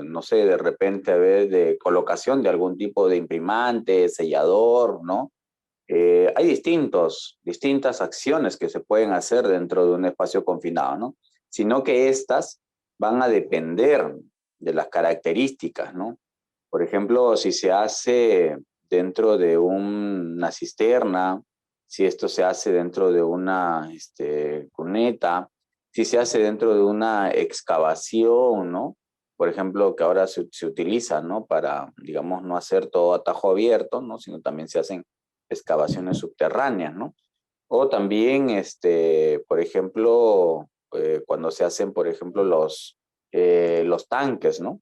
No sé, de repente haber de colocación de algún tipo de imprimante, sellador, ¿no? Hay distintas acciones que se pueden hacer dentro de un espacio confinado, ¿no? Sino que estas van a depender de las características, ¿no? Por ejemplo, si se hace dentro de una cisterna, si esto se hace dentro de una cuneta, si se hace dentro de una excavación, ¿no? Por ejemplo, que ahora se utiliza, ¿no? Para, digamos, no hacer todo a tajo abierto, ¿no? Sino también se hacen excavaciones subterráneas, ¿no? O también, por ejemplo, cuando se hacen, por ejemplo, los tanques, ¿no?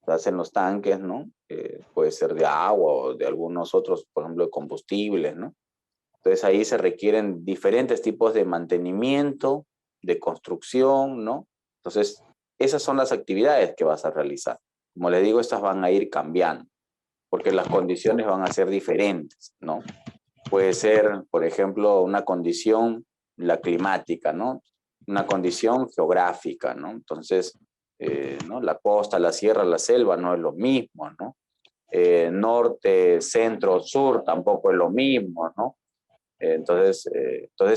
Se hacen los tanques, ¿no? Puede ser de agua o de algunos otros, por ejemplo, de combustibles, ¿no? Entonces ahí se requieren diferentes tipos de mantenimiento, de construcción, ¿no? Entonces, esas son las actividades que vas a realizar. Como les digo, estas van a ir cambiando, porque las condiciones van a ser diferentes, ¿no? Puede ser, por ejemplo, una condición, la climática, ¿no? Una condición geográfica, ¿no? Entonces, ¿no? La costa, la sierra, la selva no es lo mismo, ¿no? Norte, centro, sur tampoco es lo mismo, ¿no? Entonces,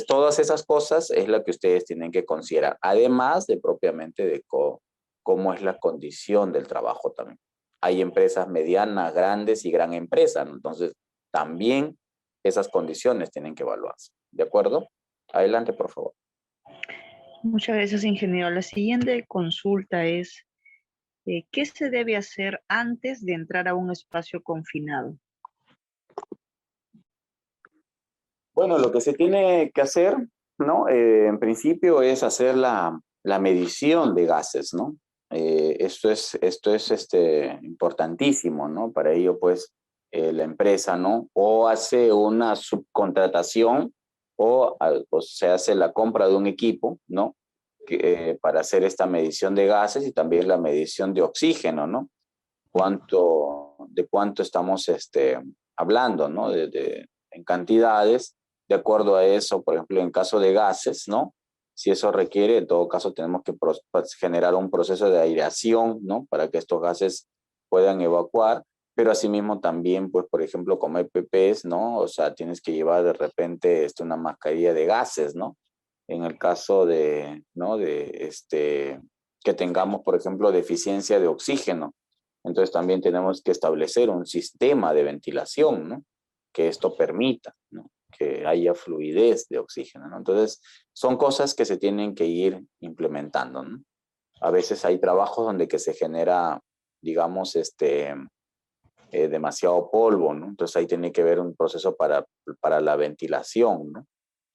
todas esas cosas es lo que ustedes tienen que considerar, además de propiamente de cómo es la condición del trabajo también. Hay empresas medianas, grandes y gran empresa, ¿no? Entonces, también esas condiciones tienen que evaluarse. ¿De acuerdo? Adelante, por favor. Muchas gracias, ingeniero. La siguiente consulta es, ¿qué se debe hacer antes de entrar a un espacio confinado? Bueno, lo que se tiene que hacer, ¿no? En principio es hacer la medición de gases, ¿no? Esto es importantísimo, ¿no? Para ello, pues, la empresa, ¿no? O hace una subcontratación o se hace la compra de un equipo, ¿no? Para hacer esta medición de gases y también la medición de oxígeno, ¿no? De cuánto estamos hablando, ¿no? En cantidades, de acuerdo a eso, por ejemplo, en caso de gases, ¿no? Si eso requiere, en todo caso, tenemos que pues, generar un proceso de aireación, ¿no? Para que estos gases puedan evacuar, pero asimismo también, pues, por ejemplo, como EPPs, ¿no? O sea, tienes que llevar de repente una mascarilla de gases, ¿no? En el caso de, ¿no? Que tengamos, por ejemplo, deficiencia de oxígeno. Entonces también tenemos que establecer un sistema de ventilación, ¿no? Que esto permita, ¿no? Que haya fluidez de oxígeno, ¿no? Entonces son cosas que se tienen que ir implementando, ¿no? A veces hay trabajos donde que se genera, digamos, demasiado polvo, ¿no? Entonces ahí tiene que haber un proceso para la ventilación, ¿no?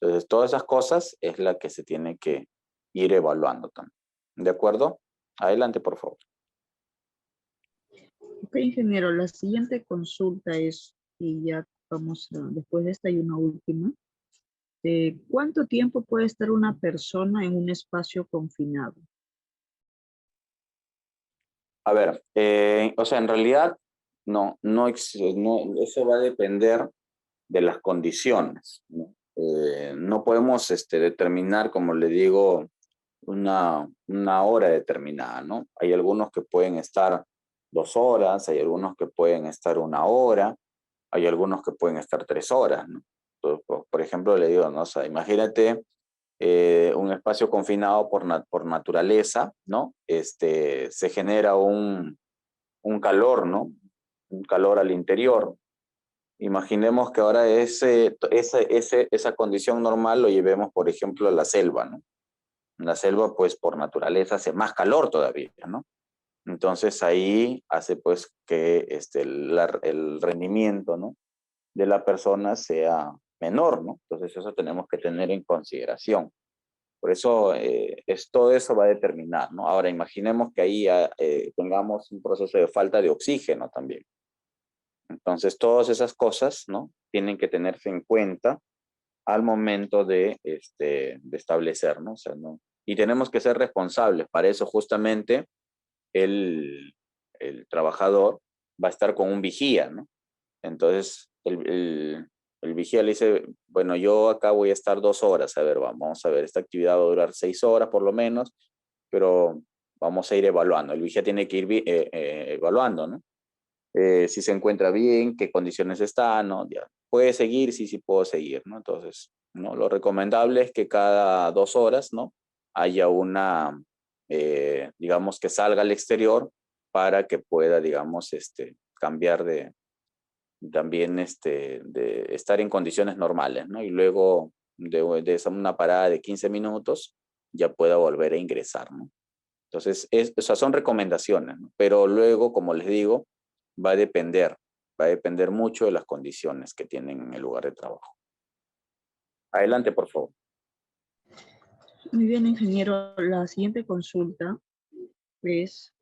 Entonces todas esas cosas es la que se tiene que ir evaluando también. ¿De acuerdo? Adelante, por favor. Ok, ingeniero, la siguiente consulta es, y ya vamos a, después de esta hay una última. ¿Cuánto tiempo puede estar una persona en un espacio confinado? A ver, o sea, en realidad no, eso va a depender de las condiciones, ¿no? No podemos determinar, como le digo, una hora determinada, ¿no? Hay algunos que pueden estar 2 horas, hay algunos que pueden estar 1 hora, hay algunos que pueden estar 3 horas, ¿no? Entonces, por ejemplo, le digo, ¿no? O sea, imagínate un espacio confinado por naturaleza, ¿no? Se genera un calor, ¿no? Un calor al interior. Imaginemos que ahora esa condición normal lo llevemos, por ejemplo, a la selva, ¿no? En la selva, pues, por naturaleza hace más calor todavía, ¿no? Entonces ahí hace, pues, que el rendimiento, ¿no? De la persona sea menor, ¿no? Entonces eso tenemos que tener en consideración. Por eso todo eso va a determinar, ¿no? Ahora imaginemos que ahí tengamos un proceso de falta de oxígeno también. Entonces todas esas cosas, ¿no? Tienen que tenerse en cuenta al momento de establecer, ¿no? O sea, ¿no? Y tenemos que ser responsables. Para eso justamente el, el trabajador va a estar con un vigía, ¿no? Entonces el vigía le dice, bueno, yo acá voy a estar 2 horas, a ver, vamos a ver, esta actividad va a durar 6 horas por lo menos, pero vamos a ir evaluando. El vigía tiene que ir evaluando, ¿no? Si se encuentra bien, qué condiciones está, ¿no? Ya. ¿Puede seguir? Sí, sí puedo seguir, ¿no? Entonces, ¿no? Lo recomendable es que cada 2 horas, ¿no? Haya digamos, que salga al exterior para que pueda, digamos, cambiar también, de estar en condiciones normales, ¿no? Y luego de una parada de 15 minutos ya pueda volver a ingresar, ¿no? Entonces, o sea, son recomendaciones, ¿no? Pero luego, como les digo, va a depender mucho de las condiciones que tienen en el lugar de trabajo. Adelante, por favor. Muy bien, ingeniero. La siguiente consulta es,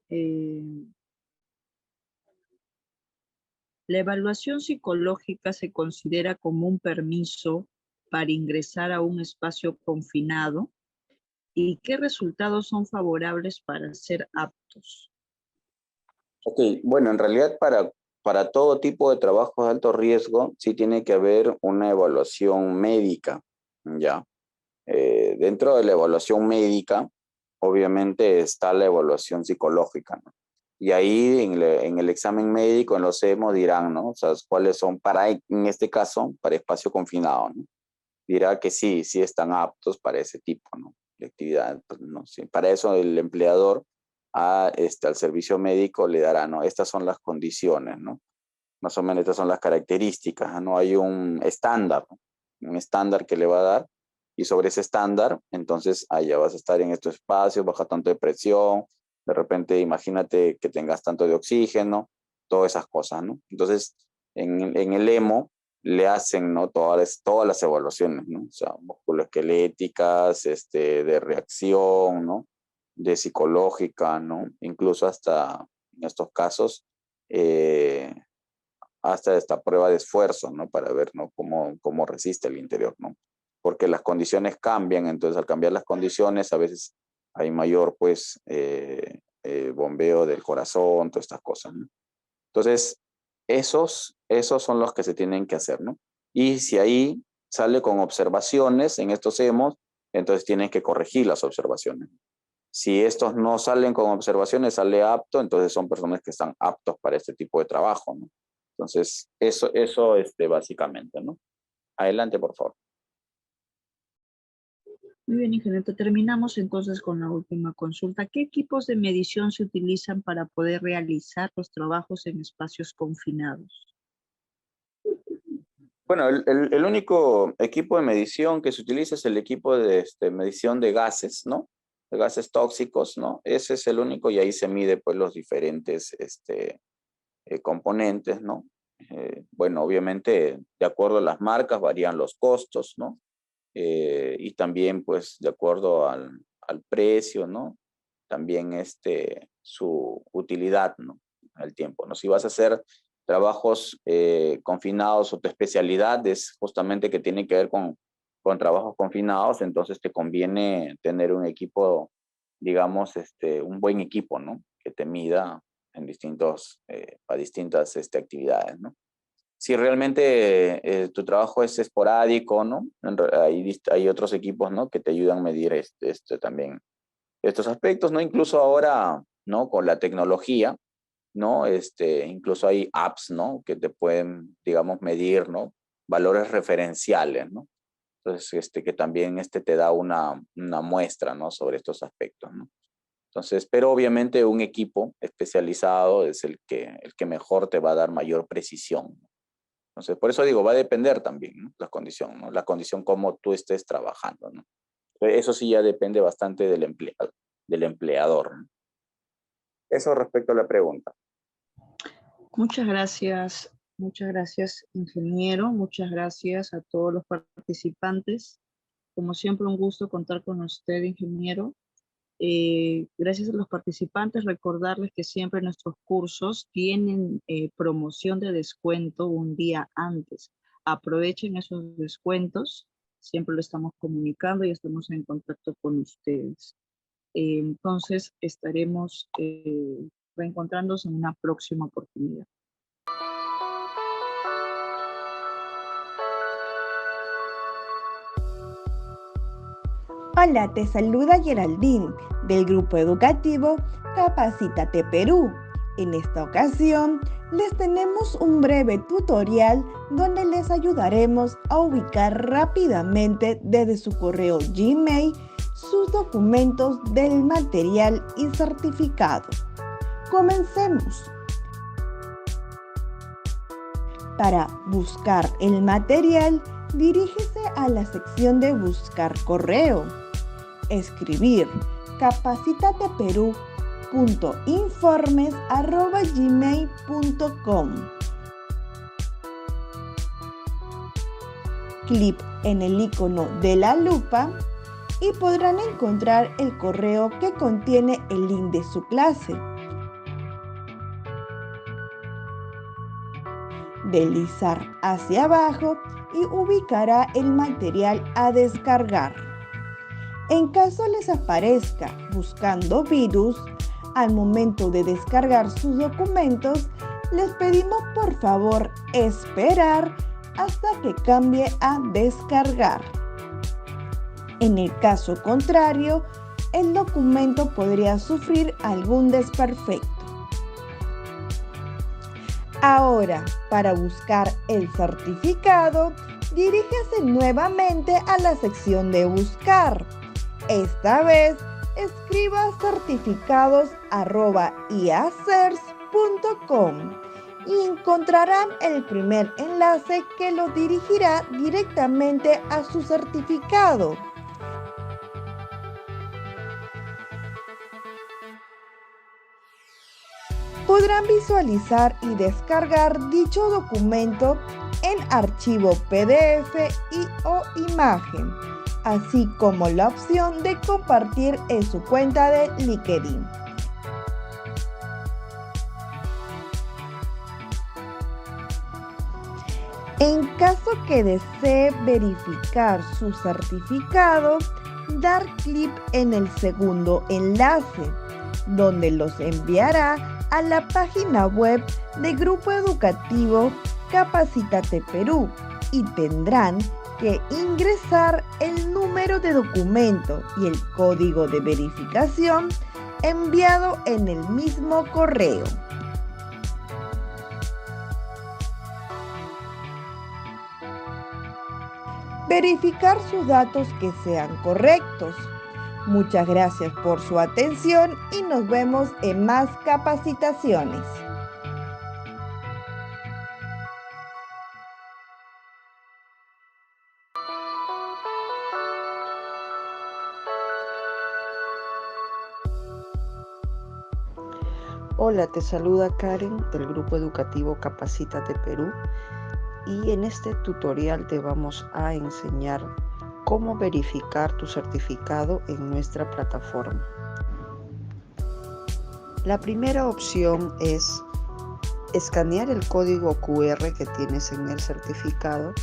¿la evaluación psicológica se considera como un permiso para ingresar a un espacio confinado y qué resultados son favorables para ser aptos. Ok, bueno, en realidad para todo tipo de trabajos de alto riesgo sí tiene que haber una evaluación médica, ¿ya? Dentro de la evaluación médica, obviamente está la evaluación psicológica, ¿no? Y ahí en el examen médico, en los EMO dirán, ¿no? O sea, cuáles son en este caso, para espacio confinado, ¿no? Dirá que sí están aptos para ese tipo, ¿no? De actividad, pues, ¿no? Sí, para eso el empleador al servicio médico le dará, ¿no? Estas son las condiciones, ¿no? Más o menos estas son las características, ¿no? Hay un estándar, ¿no? Un estándar que le va a dar, y sobre ese estándar, entonces allá vas a estar en estos espacios, baja tanto de presión, de repente imagínate que tengas tanto de oxígeno, todas esas cosas, ¿no? Entonces, en el EMO le hacen, ¿no? Todas las evaluaciones, ¿no? O sea, musculoesqueléticas, de reacción, ¿no? De psicológica, ¿no? Incluso hasta en estos casos, hasta esta prueba de esfuerzo, ¿no? Para ver, ¿no? Cómo resiste el interior, ¿no? Porque las condiciones cambian, entonces al cambiar las condiciones a veces hay mayor, pues, bombeo del corazón, todas estas cosas, ¿no? Entonces, esos son los que se tienen que hacer, ¿no? Y si ahí sale con observaciones en estos hemos, entonces tienen que corregir las observaciones. Si estos no salen con observaciones, sale apto, entonces son personas que están aptos para este tipo de trabajo, ¿no? Entonces, eso básicamente, ¿no? Adelante, por favor. Muy bien, ingeniero. Terminamos entonces con la última consulta. ¿Qué equipos de medición se utilizan para poder realizar los trabajos en espacios confinados? Bueno, el único equipo de medición que se utiliza es el equipo de medición de gases, ¿no? De gases tóxicos, ¿no? Ese es el único, y ahí se mide pues los diferentes componentes, ¿no? Bueno, obviamente de acuerdo a las marcas varían los costos, ¿no? Y también pues de acuerdo al precio, ¿no? También su utilidad, ¿no? Al tiempo, ¿no? Si vas a hacer trabajos confinados o tu especialidad es justamente que tiene que ver con trabajos confinados, entonces te conviene tener un equipo, digamos, un buen equipo, ¿no? Que te mida en para distintas actividades, ¿no? Si realmente tu trabajo es esporádico, ¿no? Hay otros equipos, ¿no? Que te ayudan a medir también estos aspectos, ¿no? Incluso ahora, ¿no? Con la tecnología, ¿no? Incluso hay apps, ¿no? Que te pueden, digamos, medir, ¿no? Valores referenciales, ¿no? Entonces, que también te da una muestra, ¿no? Sobre estos aspectos, ¿no? Entonces, pero obviamente un equipo especializado es el que mejor te va a dar mayor precisión. Entonces, por eso digo, va a depender también, ¿no? La condición, ¿no? La condición como tú estés trabajando, ¿no? Eso sí ya depende bastante del empleador, ¿no? Eso respecto a la pregunta. Muchas gracias, ingeniero. Muchas gracias a todos los participantes. Como siempre, un gusto contar con usted, ingeniero. Gracias a los participantes, recordarles que siempre nuestros cursos tienen promoción de descuento un día antes. Aprovechen esos descuentos, siempre lo estamos comunicando y estamos en contacto con ustedes. Entonces estaremos reencontrándonos en una próxima oportunidad. Hola, te saluda Geraldine del grupo educativo Capacítate Perú. En esta ocasión les tenemos un breve tutorial donde les ayudaremos a ubicar rápidamente desde su correo Gmail sus documentos del material y certificado. Comencemos. Para buscar el material, dirígese a la sección de Buscar correo. Escribir capacitateperú.informes@gmail.com. Clic en el icono de la lupa y podrán encontrar el correo que contiene el link de su clase. deslizar hacia abajo y ubicará el material a descargar. En caso les aparezca buscando virus, al momento de descargar sus documentos, les pedimos por favor esperar hasta que cambie a descargar. En el caso contrario, el documento podría sufrir algún desperfecto. Ahora, para buscar el certificado, diríjase nuevamente a la sección de buscar. Esta vez, escriba certificados@iacers.com y encontrarán el primer enlace que lo dirigirá directamente a su certificado. Podrán visualizar y descargar dicho documento en archivo PDF o imagen, así como la opción de compartir en su cuenta de LinkedIn. En caso que desee verificar su certificado, dar clic en el segundo enlace, donde los enviará a la página web del Grupo Educativo Capacítate Perú y tendrán que ingresar el número de documento y el código de verificación enviado en el mismo correo. Verificar sus datos que sean correctos. Muchas gracias por su atención y nos vemos en más capacitaciones. Hola, te saluda Karen del Grupo Educativo Capacítate Perú y en este tutorial te vamos a enseñar cómo verificar tu certificado en nuestra plataforma. La primera opción es escanear el código QR que tienes en el certificado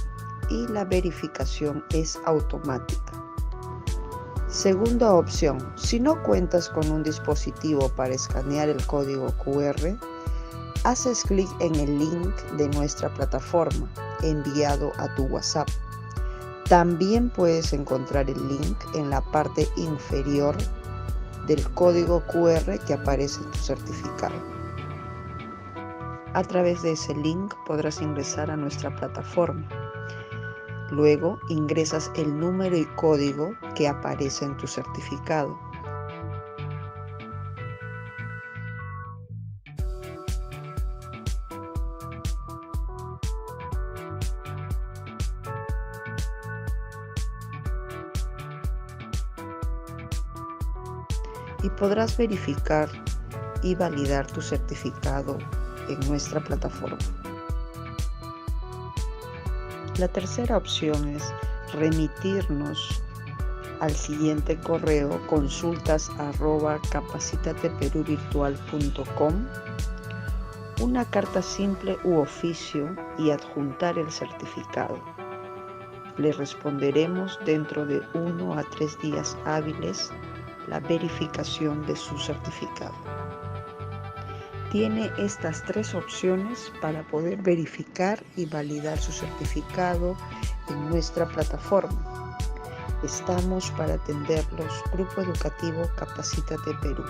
y la verificación es automática. Segunda opción, si no cuentas con un dispositivo para escanear el código QR, haces clic en el link de nuestra plataforma enviado a tu WhatsApp. También puedes encontrar el link en la parte inferior del código QR que aparece en tu certificado. A través de ese link podrás ingresar a nuestra plataforma. Luego ingresas el número y código que aparece en tu certificado. Y podrás verificar y validar tu certificado en nuestra plataforma. La tercera opción es remitirnos al siguiente correo consultas@capacitateperuvirtual.com una carta simple u oficio y adjuntar el certificado. Le responderemos dentro de 1 a 3 días hábiles la verificación de su certificado. Tiene estas 3 opciones para poder verificar y validar su certificado en nuestra plataforma. Estamos para atenderlos. Grupo Educativo Capacítate Perú.